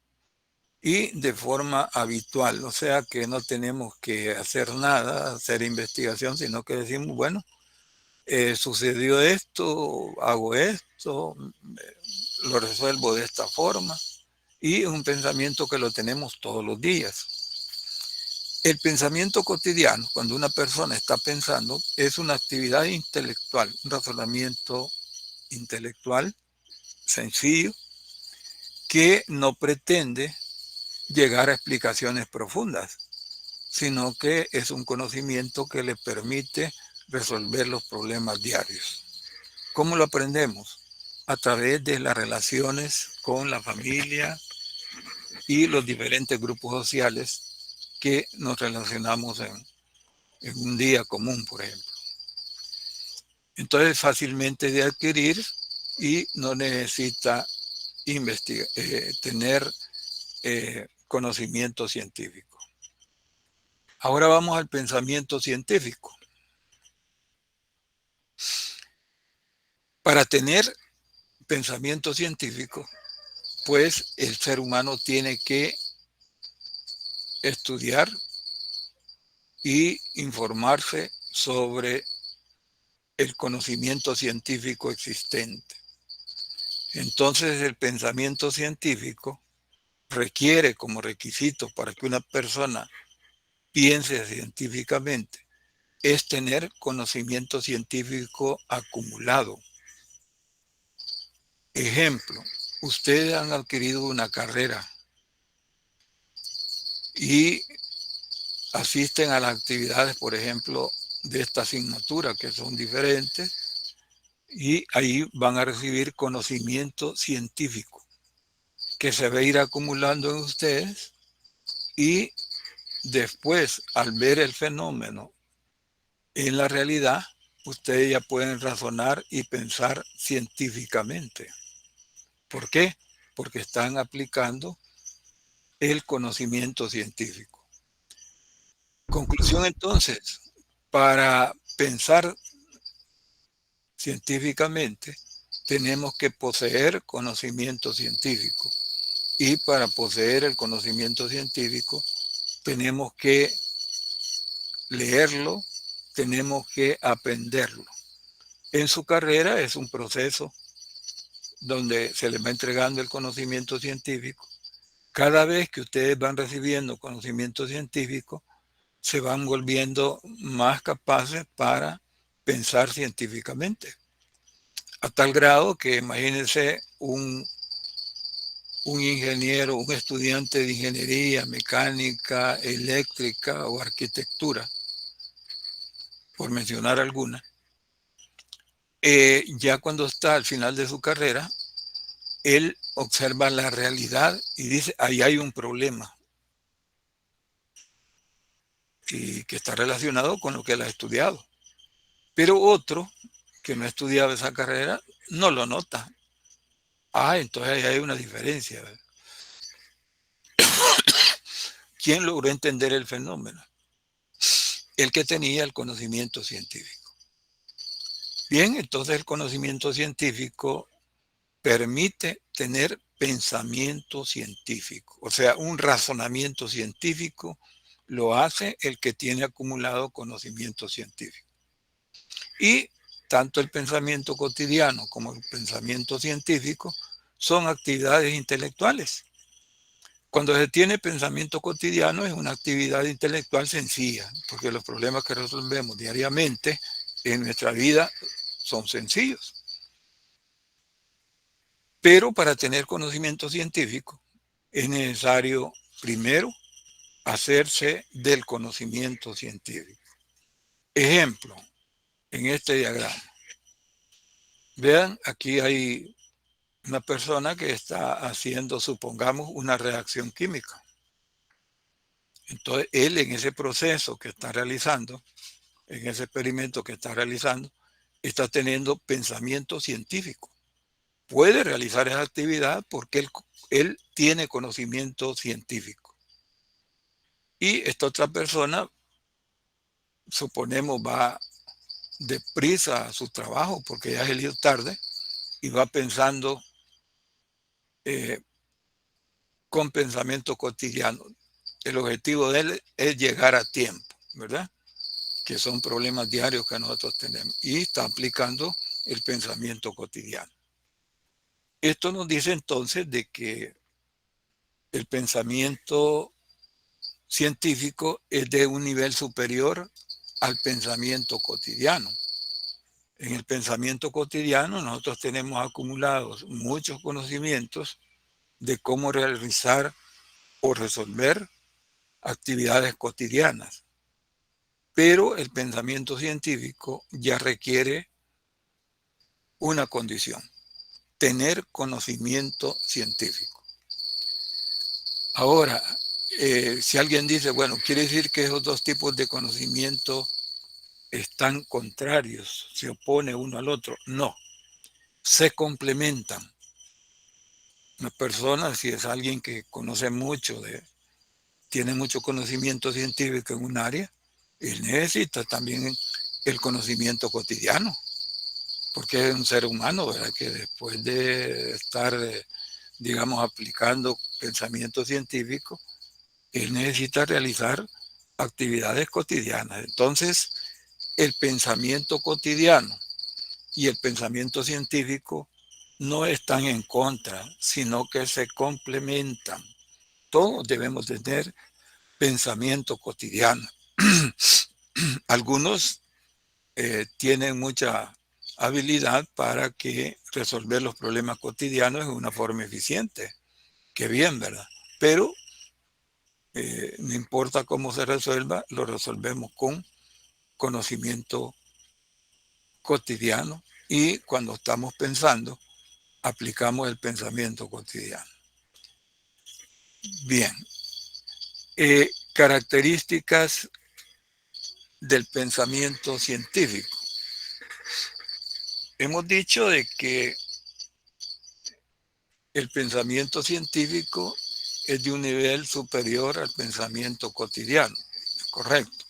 y de forma habitual. O sea que no tenemos que hacer nada, hacer investigación, sino que decimos, bueno, sucedió esto, hago esto, lo resuelvo de esta forma, y es un pensamiento que lo tenemos todos los días. El pensamiento cotidiano, cuando una persona está pensando, es una actividad intelectual, un razonamiento intelectual sencillo que no pretende llegar a explicaciones profundas, sino que es un conocimiento que le permite resolver los problemas diarios. ¿Cómo lo aprendemos? A través de las relaciones con la familia y los diferentes grupos sociales que nos relacionamos en un día común, por ejemplo. Entonces, fácilmente de adquirir y no necesita tener conocimiento científico. Ahora vamos al pensamiento científico. Para tener pensamiento científico, pues el ser humano tiene que estudiar y informarse sobre el conocimiento científico existente. Entonces, el pensamiento científico requiere como requisito para que una persona piense científicamente es tener conocimiento científico acumulado. Ejemplo, ustedes han adquirido una carrera y asisten a las actividades, por ejemplo, de esta asignatura, que son diferentes, y ahí van a recibir conocimiento científico que se va a ir acumulando en ustedes, y después, al ver el fenómeno en la realidad, ustedes ya pueden razonar y pensar científicamente. ¿Por qué? Porque están aplicando el conocimiento científico. Conclusión entonces, para pensar científicamente tenemos que poseer conocimiento científico, y para poseer el conocimiento científico tenemos que leerlo, tenemos que aprenderlo. En su carrera es un proceso donde se les va entregando el conocimiento científico. Cada vez que ustedes van recibiendo conocimiento científico, se van volviendo más capaces para pensar científicamente. A tal grado que imagínense un ingeniero, un estudiante de ingeniería, mecánica, eléctrica o arquitectura, por mencionar alguna, ya cuando está al final de su carrera, él observa la realidad y dice, ahí hay un problema, y que está relacionado con lo que él ha estudiado. Pero otro que no ha estudiado esa carrera no lo nota. Entonces ahí hay una diferencia. ¿Quién logró entender el fenómeno? El que tenía el conocimiento científico. Bien, entonces el conocimiento científico permite tener pensamiento científico, o sea, un razonamiento científico lo hace el que tiene acumulado conocimiento científico. Y tanto el pensamiento cotidiano como el pensamiento científico son actividades intelectuales. Cuando se tiene pensamiento cotidiano es una actividad intelectual sencilla, porque los problemas que resolvemos diariamente en nuestra vida son sencillos. Pero para tener conocimiento científico es necesario primero hacerse del conocimiento científico. Ejemplo, en este diagrama. Vean, aquí hay una persona que está haciendo, supongamos, una reacción química. Entonces, él en ese proceso que está realizando, en ese experimento que está realizando, está teniendo pensamiento científico. Puede realizar esa actividad porque él tiene conocimiento científico. Y esta otra persona, suponemos, va deprisa a su trabajo porque ya es el tarde y va pensando con pensamiento cotidiano. El objetivo de él es llegar a tiempo, ¿verdad? Que son problemas diarios que nosotros tenemos. Y está aplicando el pensamiento cotidiano. Esto nos dice entonces de que el pensamiento científico es de un nivel superior al pensamiento cotidiano. En el pensamiento cotidiano nosotros tenemos acumulados muchos conocimientos de cómo realizar o resolver actividades cotidianas. Pero el pensamiento científico ya requiere una condición: tener conocimiento científico. Ahora, si alguien dice, bueno, quiere decir que esos dos tipos de conocimiento están contrarios, se opone uno al otro. No, se complementan. Una persona, si es alguien que conoce mucho, tiene mucho conocimiento científico en un área, él necesita también el conocimiento cotidiano, porque es un ser humano, ¿verdad? Que después de estar, digamos, aplicando pensamiento científico, él necesita realizar actividades cotidianas. Entonces, el pensamiento cotidiano y el pensamiento científico no están en contra, sino que se complementan. Todos debemos tener pensamiento cotidiano. Algunos tienen mucha habilidad para que resolver los problemas cotidianos en una forma eficiente. Qué bien, ¿verdad? Pero no importa cómo se resuelva, lo resolvemos con conocimiento cotidiano y cuando estamos pensando, aplicamos el pensamiento cotidiano. Bien. Características del pensamiento científico. Hemos dicho de que el pensamiento científico es de un nivel superior al pensamiento cotidiano, correcto.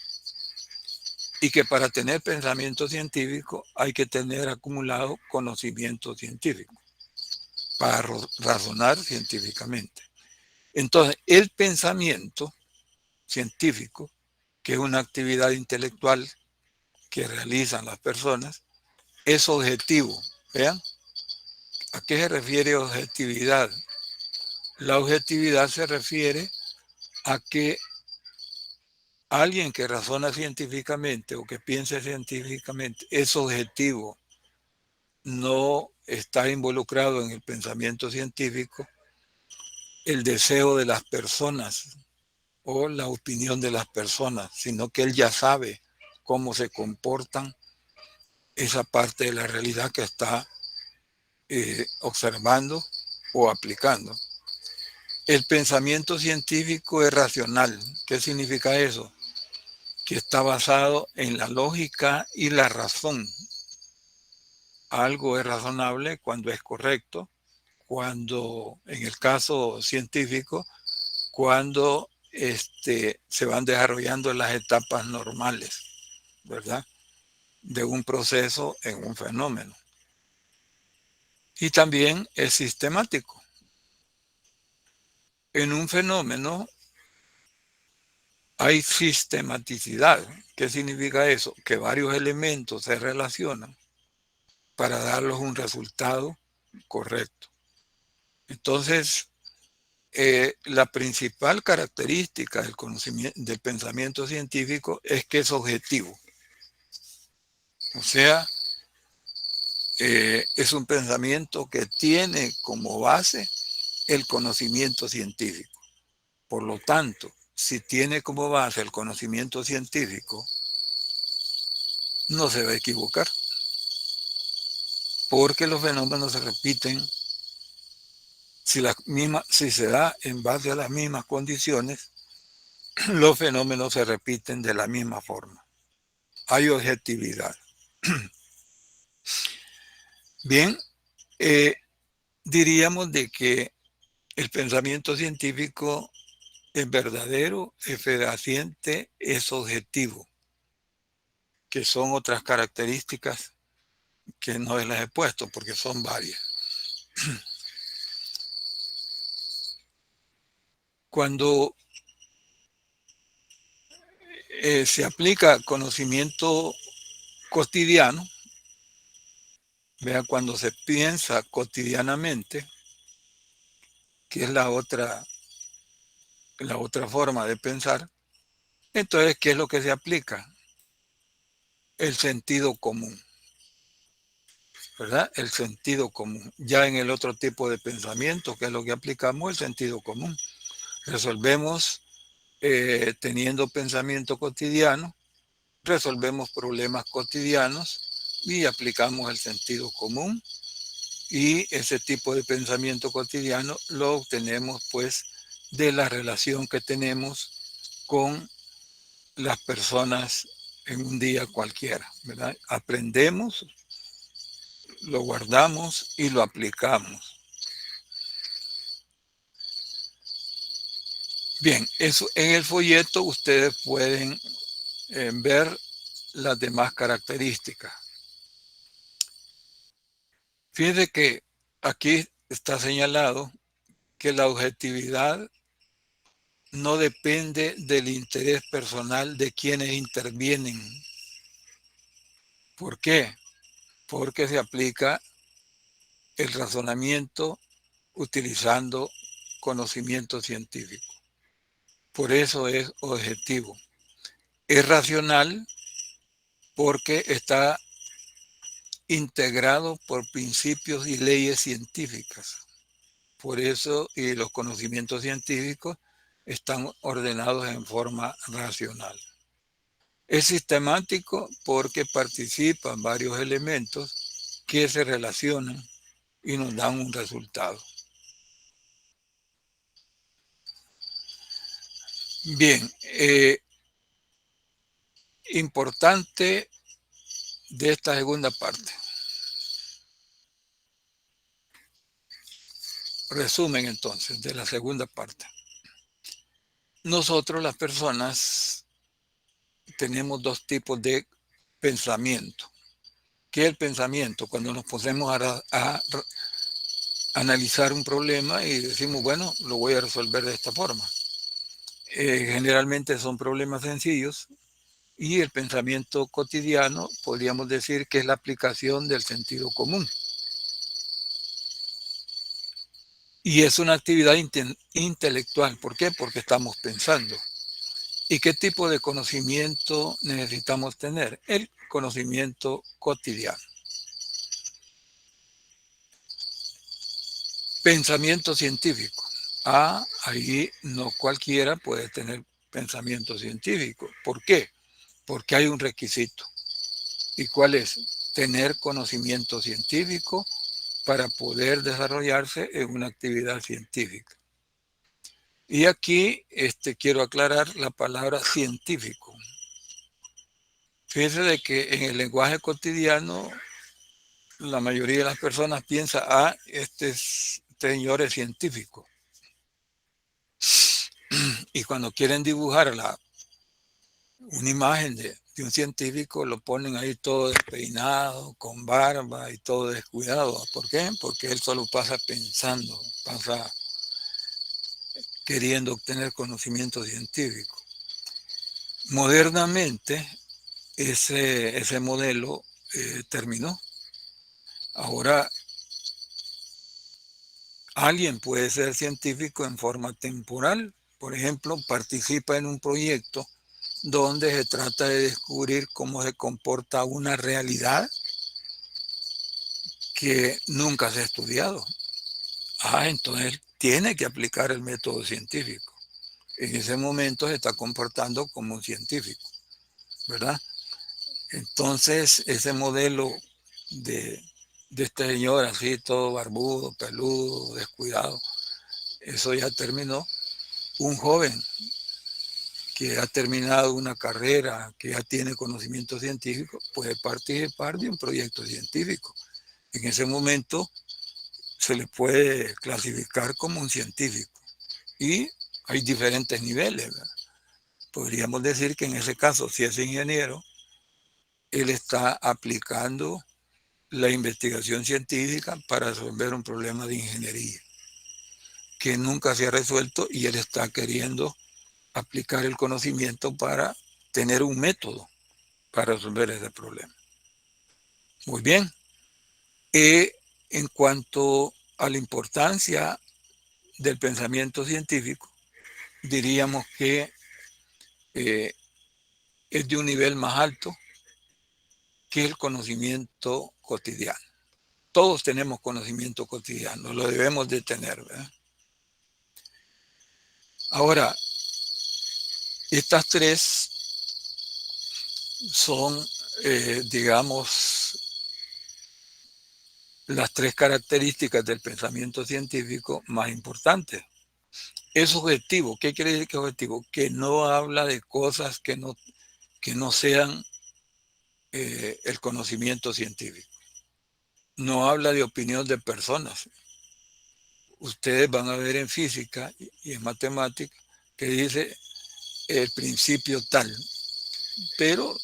Y que para tener pensamiento científico hay que tener acumulado conocimiento científico para razonar científicamente. Entonces, el pensamiento científico, que es una actividad intelectual que realizan las personas, es objetivo. ¿Vean? ¿A qué se refiere objetividad? La objetividad se refiere a que alguien que razona científicamente o que piense científicamente es objetivo, no está involucrado en el pensamiento científico el deseo de las personas o la opinión de las personas, sino que él ya sabe cómo se comportan esa parte de la realidad que está observando o aplicando. El pensamiento científico es racional. ¿Qué significa eso? Que está basado en la lógica y la razón. Algo es razonable cuando es correcto, cuando, en el caso científico, cuando se van desarrollando las etapas normales, ¿verdad? De un proceso en un fenómeno. Y también es sistemático. En un fenómeno hay sistematicidad. ¿Qué significa eso? Que varios elementos se relacionan para darles un resultado correcto. Entonces, la principal característica del conocimiento, del pensamiento científico es que es objetivo. O sea, es un pensamiento que tiene como base el conocimiento científico. Por lo tanto, si tiene como base el conocimiento científico, no se va a equivocar, porque los fenómenos se repiten si se da en base a las mismas condiciones, los fenómenos se repiten de la misma forma. Hay objetividad. Bien, diríamos de que el pensamiento científico es verdadero, es fehaciente, es objetivo, que son otras características que no las he puesto porque son varias. Cuando se aplica conocimiento cotidiano, vea, cuando se piensa cotidianamente, que es la otra forma de pensar, entonces, ¿qué es lo que se aplica? El sentido común, ¿verdad? El sentido común. Ya en el otro tipo de pensamiento, que es lo que aplicamos, el sentido común. Resolvemos, teniendo pensamiento cotidiano, resolvemos problemas cotidianos y aplicamos el sentido común. Y ese tipo de pensamiento cotidiano lo obtenemos pues de la relación que tenemos con las personas en un día cualquiera, ¿verdad? Aprendemos, lo guardamos y lo aplicamos. Bien, eso en el folleto ustedes pueden ver las demás características. Fíjense que aquí está señalado que la objetividad no depende del interés personal de quienes intervienen. ¿Por qué? Porque se aplica el razonamiento utilizando conocimiento científico. Por eso es objetivo. Es racional porque está integrado por principios y leyes científicas. Por eso, y los conocimientos científicos están ordenados en forma racional. Es sistemático porque participan varios elementos que se relacionan y nos dan un resultado. Bien, importante de esta segunda parte. Resumen entonces de la segunda parte. Nosotros las personas tenemos dos tipos de pensamiento. ¿Qué es el pensamiento? Cuando nos ponemos a analizar un problema y decimos, bueno, lo voy a resolver de esta forma. Generalmente son problemas sencillos y el pensamiento cotidiano podríamos decir que es la aplicación del sentido común. Y es una actividad intelectual. ¿Por qué? Porque estamos pensando. ¿Y qué tipo de conocimiento necesitamos tener? El conocimiento cotidiano. Pensamiento científico. Ahí no cualquiera puede tener pensamiento científico. ¿Por qué? Porque hay un requisito. ¿Y cuál es? Tener conocimiento científico para poder desarrollarse en una actividad científica. Y aquí quiero aclarar la palabra científico. Fíjense de que en el lenguaje cotidiano la mayoría de las personas piensa, este señor es científico. Y cuando quieren dibujar una imagen de un científico, lo ponen ahí todo despeinado, con barba y todo descuidado. ¿Por qué? Porque él solo pasa pensando, pasa queriendo obtener conocimiento científico. Modernamente, ese modelo terminó. Ahora, alguien puede ser científico en forma temporal. Por ejemplo, participa en un proyecto donde se trata de descubrir cómo se comporta una realidad que nunca se ha estudiado. Entonces tiene que aplicar el método científico. En ese momento se está comportando como un científico, ¿verdad? Entonces ese modelo de este señor así todo barbudo, peludo, descuidado, eso ya terminó. Un joven que ha terminado una carrera, que ya tiene conocimiento científico, puede participar de un proyecto científico. En ese momento se le puede clasificar como un científico. Y hay diferentes niveles, ¿verdad? Podríamos decir que en ese caso, si es ingeniero, él está aplicando la investigación científica para resolver un problema de ingeniería que nunca se ha resuelto y él está queriendo aplicar el conocimiento para tener un método para resolver ese problema. Muy bien. En cuanto a la importancia del pensamiento científico, diríamos que es de un nivel más alto que el conocimiento cotidiano. Todos tenemos conocimiento cotidiano, lo debemos de tener, ¿verdad? Ahora, estas tres son, digamos, las tres características del pensamiento científico más importantes. Es objetivo. ¿Qué quiere decir que es objetivo? Que no habla de cosas que no sean el conocimiento científico. No habla de opinión de personas. Ustedes van a ver en física y en matemática que dice el principio tal, pero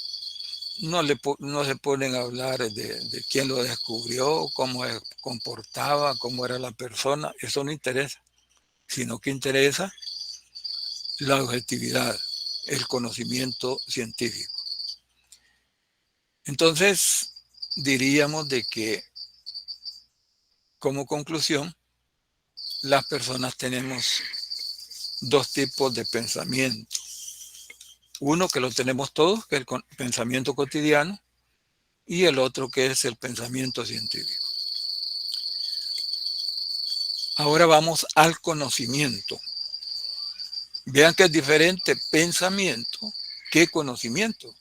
no se ponen a hablar de quién lo descubrió, cómo se comportaba, cómo era la persona. Eso no interesa, sino que interesa la objetividad, el conocimiento científico. Entonces, diríamos de que, como conclusión, las personas tenemos dos tipos de pensamiento. Uno que lo tenemos todos, que es el pensamiento cotidiano, y el otro que es el pensamiento científico. Ahora vamos al conocimiento. Vean que es diferente pensamiento que conocimiento.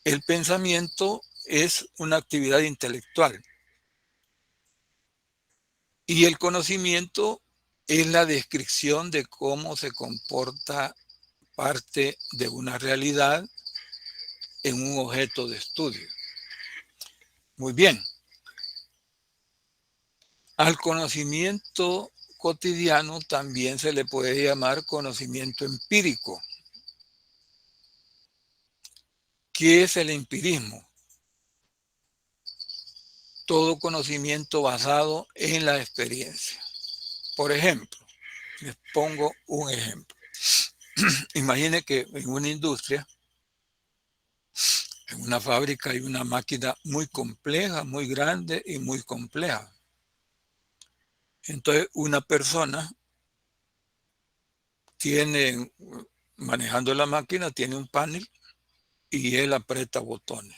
El pensamiento es una actividad intelectual y el conocimiento es la descripción de cómo se comporta parte de una realidad en un objeto de estudio. Muy bien. Al conocimiento cotidiano también se le puede llamar conocimiento empírico. ¿Qué es el empirismo? Todo conocimiento basado en la experiencia. Por ejemplo, les pongo un ejemplo. Imagine que en una industria, en una fábrica, hay una máquina muy compleja, muy grande y muy compleja. Entonces, una persona tiene, manejando la máquina, tiene un panel y él aprieta botones.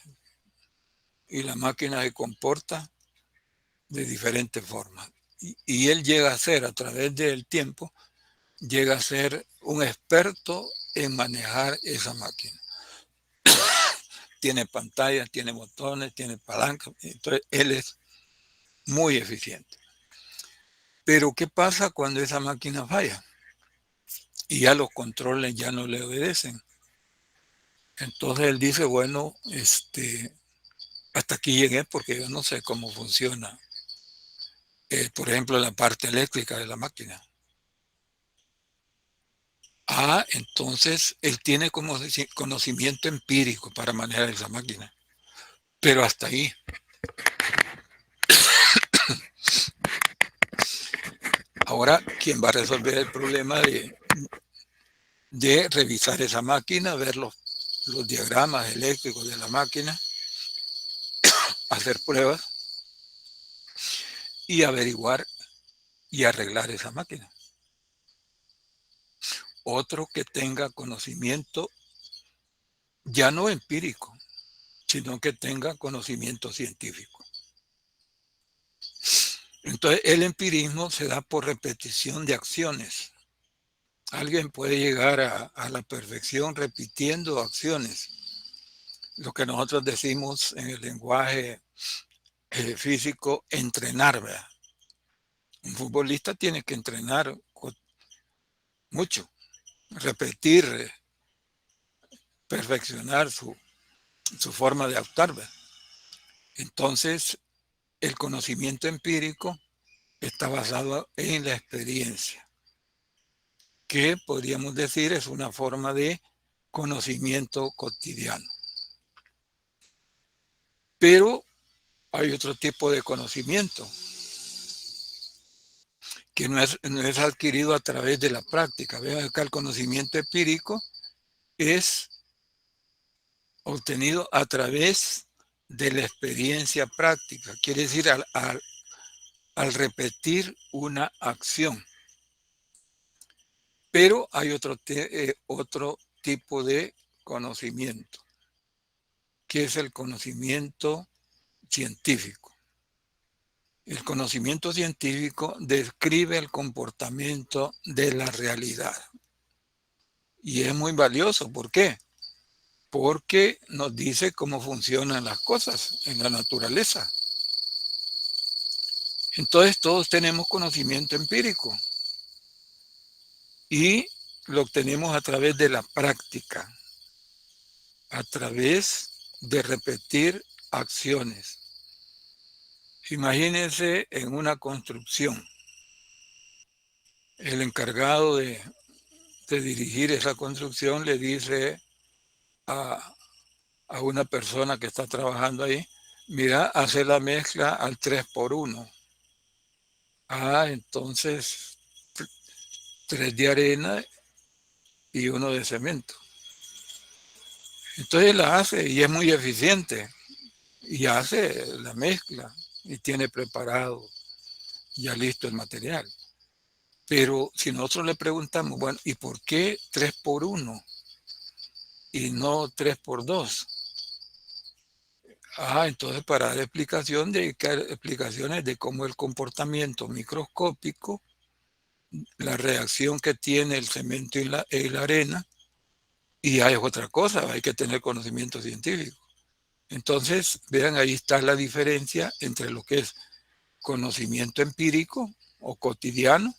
Y la máquina se comporta de diferentes formas. Y él llega a ser, a través del tiempo, llega a ser un experto en manejar esa máquina. Tiene pantallas, tiene botones, tiene palancas, entonces él es muy eficiente. Pero ¿qué pasa cuando esa máquina falla? Y ya los controles ya no le obedecen. Entonces él dice, bueno, hasta aquí llegué porque yo no sé cómo funciona, por ejemplo, la parte eléctrica de la máquina. Entonces él tiene como conocimiento empírico para manejar esa máquina. Pero hasta ahí. Ahora, ¿quién va a resolver el problema de revisar esa máquina, ver los diagramas eléctricos de la máquina, hacer pruebas y averiguar y arreglar esa máquina? Otro que tenga conocimiento ya no empírico, sino que tenga conocimiento científico. Entonces, el empirismo se da por repetición de acciones. Alguien puede llegar a la perfección repitiendo acciones. Lo que nosotros decimos en el lenguaje físico, entrenar, ¿verdad? Un futbolista tiene que entrenar mucho, repetir, perfeccionar su forma de actuar, ¿verdad? Entonces, el conocimiento empírico está basado en la experiencia, que podríamos decir es una forma de conocimiento cotidiano. Pero hay otro tipo de conocimiento que no es adquirido a través de la práctica. Vean acá, el conocimiento empírico es obtenido a través de la experiencia práctica. Quiere decir, al repetir una acción. Pero hay otro tipo de conocimiento, que es el conocimiento científico. El conocimiento científico describe el comportamiento de la realidad. Y es muy valioso. ¿Por qué? Porque nos dice cómo funcionan las cosas en la naturaleza. Entonces todos tenemos conocimiento empírico y lo obtenemos a través de la práctica, a través de repetir acciones. Imagínense en una construcción, el encargado de dirigir esa construcción le dice a una persona que está trabajando ahí, mira, hace la mezcla al 3x1. Entonces 3 de arena y 1 de cemento. Entonces la hace y es muy eficiente y hace la mezcla y tiene preparado ya listo el material. Pero si nosotros le preguntamos, bueno, ¿y por qué 3x1 y no 3x2? Entonces para dar explicaciones de cómo el comportamiento microscópico, la reacción que tiene el cemento y la arena, y hay otra cosa, hay que tener conocimiento científico. Entonces, vean, ahí está la diferencia entre lo que es conocimiento empírico o cotidiano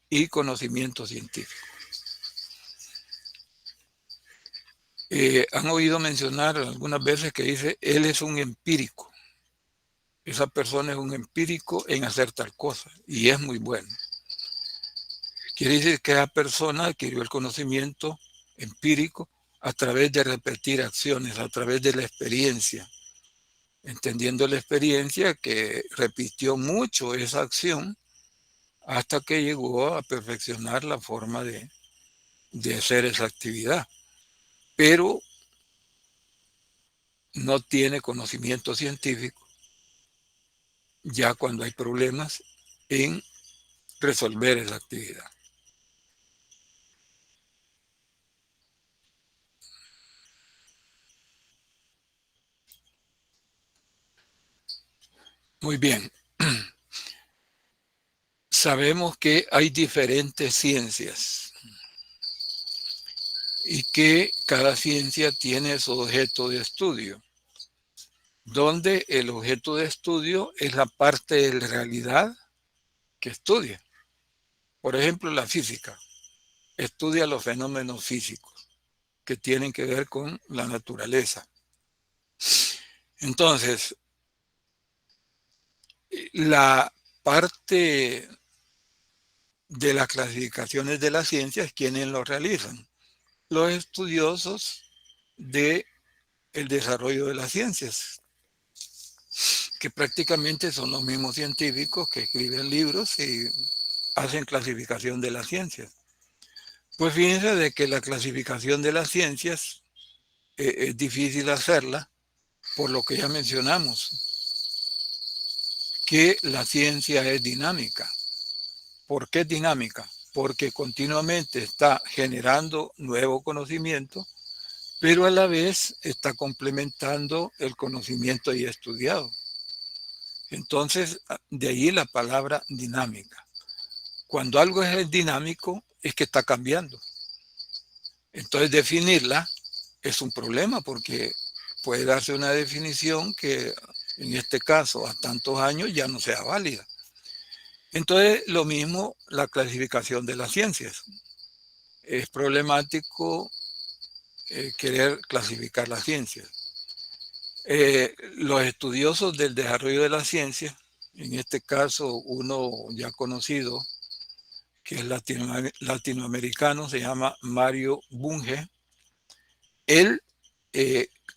y conocimiento científico. Han oído mencionar algunas veces que dice, él es un empírico. Esa persona es un empírico en hacer tal cosa, y es muy bueno. Quiere decir que esa persona adquirió el conocimiento empírico a través de repetir acciones, a través de la experiencia. Entendiendo la experiencia, que repitió mucho esa acción hasta que llegó a perfeccionar la forma de hacer esa actividad. Pero no tiene conocimiento científico ya cuando hay problemas en resolver esa actividad. Muy bien. Sabemos que hay diferentes ciencias y que cada ciencia tiene su objeto de estudio, donde el objeto de estudio es la parte de la realidad que estudia. Por ejemplo, la física estudia los fenómenos físicos que tienen que ver con la naturaleza. Entonces, la parte de las clasificaciones de las ciencias, ¿quiénes lo realizan? Los estudiosos del desarrollo de las ciencias, que prácticamente son los mismos científicos que escriben libros y hacen clasificación de las ciencias. Pues fíjense de que la clasificación de las ciencias es difícil hacerla por lo que ya mencionamos, que la ciencia es dinámica. ¿Por qué es dinámica? Porque continuamente está generando nuevo conocimiento, pero a la vez está complementando el conocimiento ya estudiado. Entonces, de ahí la palabra dinámica. Cuando algo es dinámico, es que está cambiando. Entonces, definirla es un problema porque puede darse una definición que en este caso a tantos años ya no sea válida. Entonces, lo mismo la clasificación de las ciencias. Es problemático querer clasificar las ciencias. Los estudiosos del desarrollo de la ciencia, en este caso uno ya conocido, que es latinoamericano, se llama Mario Bunge, él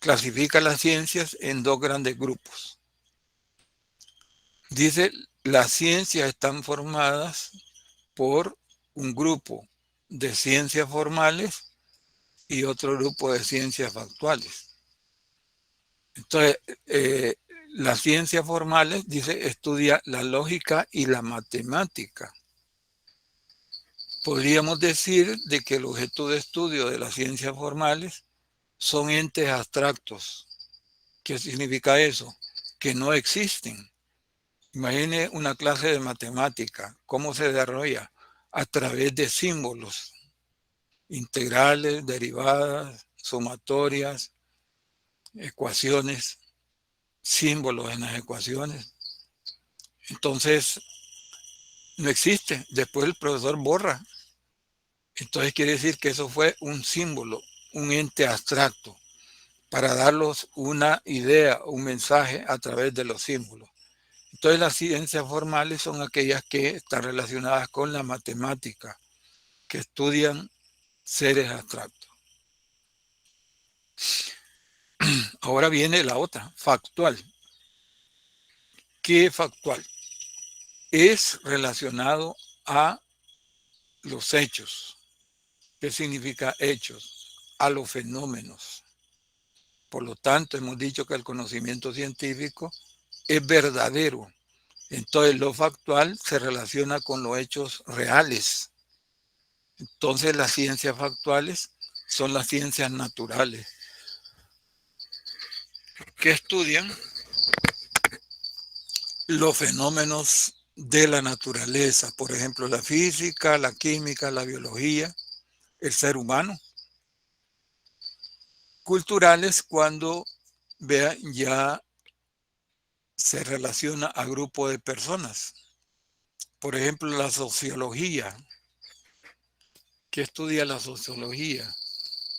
clasifica las ciencias en dos grandes grupos. Dice, las ciencias están formadas por un grupo de ciencias formales y otro grupo de ciencias factuales. Entonces, las ciencias formales, dice, estudia la lógica y la matemática. Podríamos decir de que el objeto de estudio de las ciencias formales son entes abstractos. ¿Qué significa eso? Que no existen. Imagine una clase de matemática, cómo se desarrolla a través de símbolos, integrales, derivadas, sumatorias, ecuaciones, símbolos en las ecuaciones. Entonces, no existe. Después el profesor borra. Entonces quiere decir que eso fue un símbolo, un ente abstracto, para darlos una idea, un mensaje a través de los símbolos. Entonces las ciencias formales son aquellas que están relacionadas con la matemática, que estudian seres abstractos. Ahora viene la otra, factual. ¿Qué es factual? Es relacionado a los hechos. ¿Qué significa hechos? A los fenómenos. Por lo tanto, hemos dicho que el conocimiento científico es verdadero. Entonces, lo factual se relaciona con los hechos reales. Entonces, las ciencias factuales son las ciencias naturales. que estudian los fenómenos de la naturaleza, por ejemplo, la física, la química, la biología, el ser humano. Culturales cuando vean ya se relaciona a grupo de personas. Por ejemplo, la sociología. ¿Qué estudia la sociología?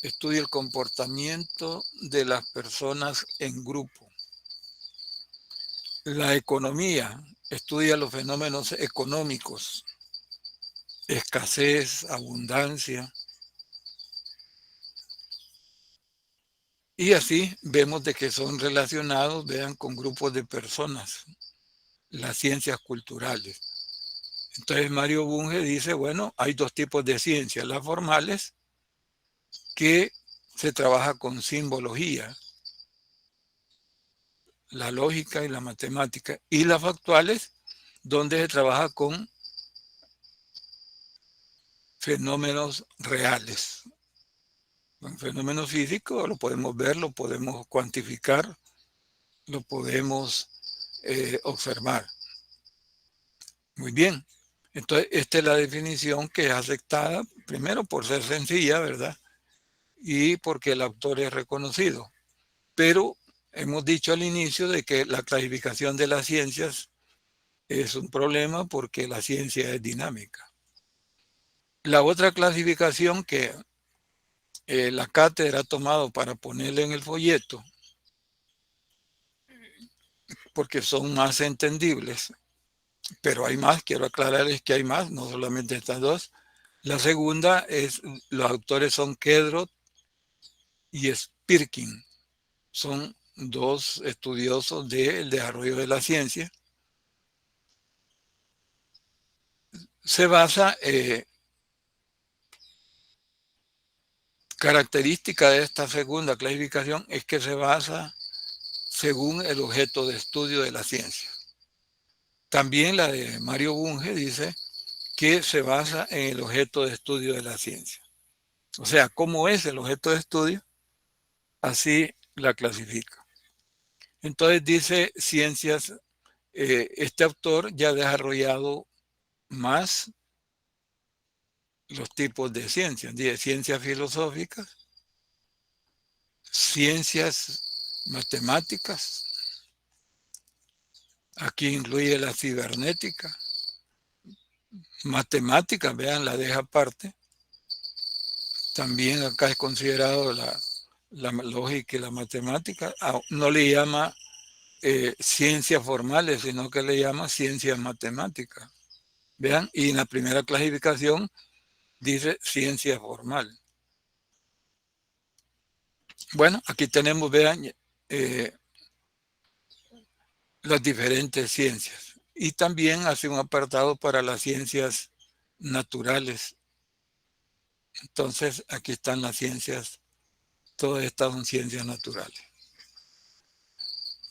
Estudia el comportamiento de las personas en grupo. La economía estudia los fenómenos económicos, escasez, abundancia. Y así vemos de que son relacionados, vean, con grupos de personas, las ciencias culturales. Entonces Mario Bunge dice, bueno, hay dos tipos de ciencias, las formales, que se trabaja con simbología, la lógica y la matemática, y las factuales, donde se trabaja con fenómenos reales. Un fenómeno físico lo podemos ver, lo podemos cuantificar, lo podemos observar. Muy bien. Entonces, esta es la definición que es aceptada, primero por ser sencilla, ¿verdad? Y porque el autor es reconocido. Pero hemos dicho al inicio de que la clasificación de las ciencias es un problema porque la ciencia es dinámica. La otra clasificación que la cátedra ha tomado para ponerle en el folleto, porque son más entendibles, pero hay más, quiero aclararles que hay más, no solamente estas dos. La segunda es, los autores son Kedrov y Spirkin, son dos estudiosos del desarrollo de la ciencia. Se basa, característica de esta segunda clasificación es que se basa según el objeto de estudio de la ciencia. También la de Mario Bunge dice que se basa en el objeto de estudio de la ciencia. O sea, cómo es el objeto de estudio, así la clasifica. Entonces dice ciencias, este autor ya ha desarrollado más los tipos de ciencias. Dice ciencias filosóficas, ciencias matemáticas, aquí incluye la cibernética, matemáticas, vean, la deja aparte. También acá es considerado la lógica y la matemática. No le llama ciencias formales, sino que le llama ciencias matemáticas. Vean, y en la primera clasificación dice ciencia formal. Bueno, aquí tenemos, vean, las diferentes ciencias. Y también hace un apartado para las ciencias naturales. Entonces, aquí están las ciencias, todas estas son ciencias naturales.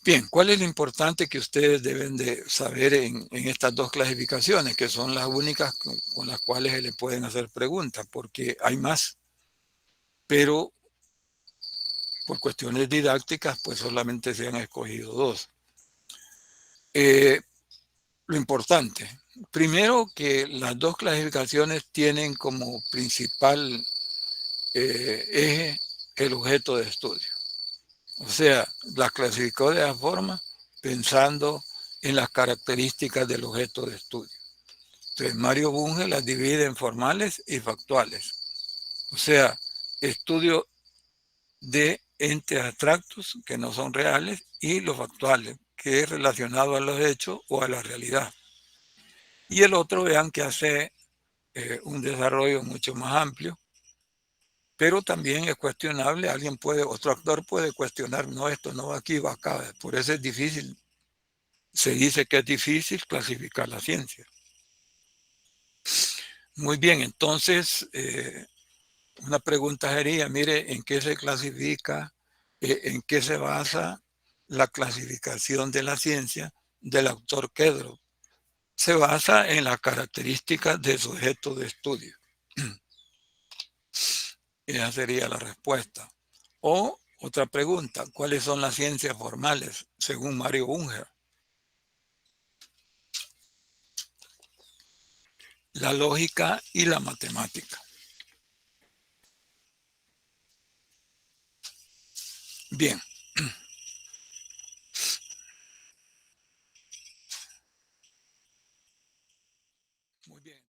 Bien, ¿cuál es lo importante que ustedes deben de saber en estas dos clasificaciones, que son las únicas con las cuales se le pueden hacer preguntas? Porque hay más, pero por cuestiones didácticas, pues solamente se han escogido dos. Lo importante, primero que las dos clasificaciones tienen como principal eje el objeto de estudio. O sea, las clasificó de esa forma pensando en las características del objeto de estudio. Entonces, Mario Bunge las divide en formales y factuales. O sea, estudio de entes abstractos que no son reales y los factuales, que es relacionado a los hechos o a la realidad. Y el otro, vean que hace un desarrollo mucho más amplio, pero también es cuestionable, otro actor puede cuestionar, no, esto no va aquí, va acá. Por eso es difícil, se dice que es difícil clasificar la ciencia. Muy bien, entonces, una pregunta sería, mire, ¿en qué se clasifica, en qué se basa la clasificación de la ciencia del autor Kedrov? Se basa en las características de su objeto de estudio. Esa sería la respuesta. O Otra pregunta, ¿cuáles son las ciencias formales según Mario Unger? La lógica y la matemática. Bien. Muy bien.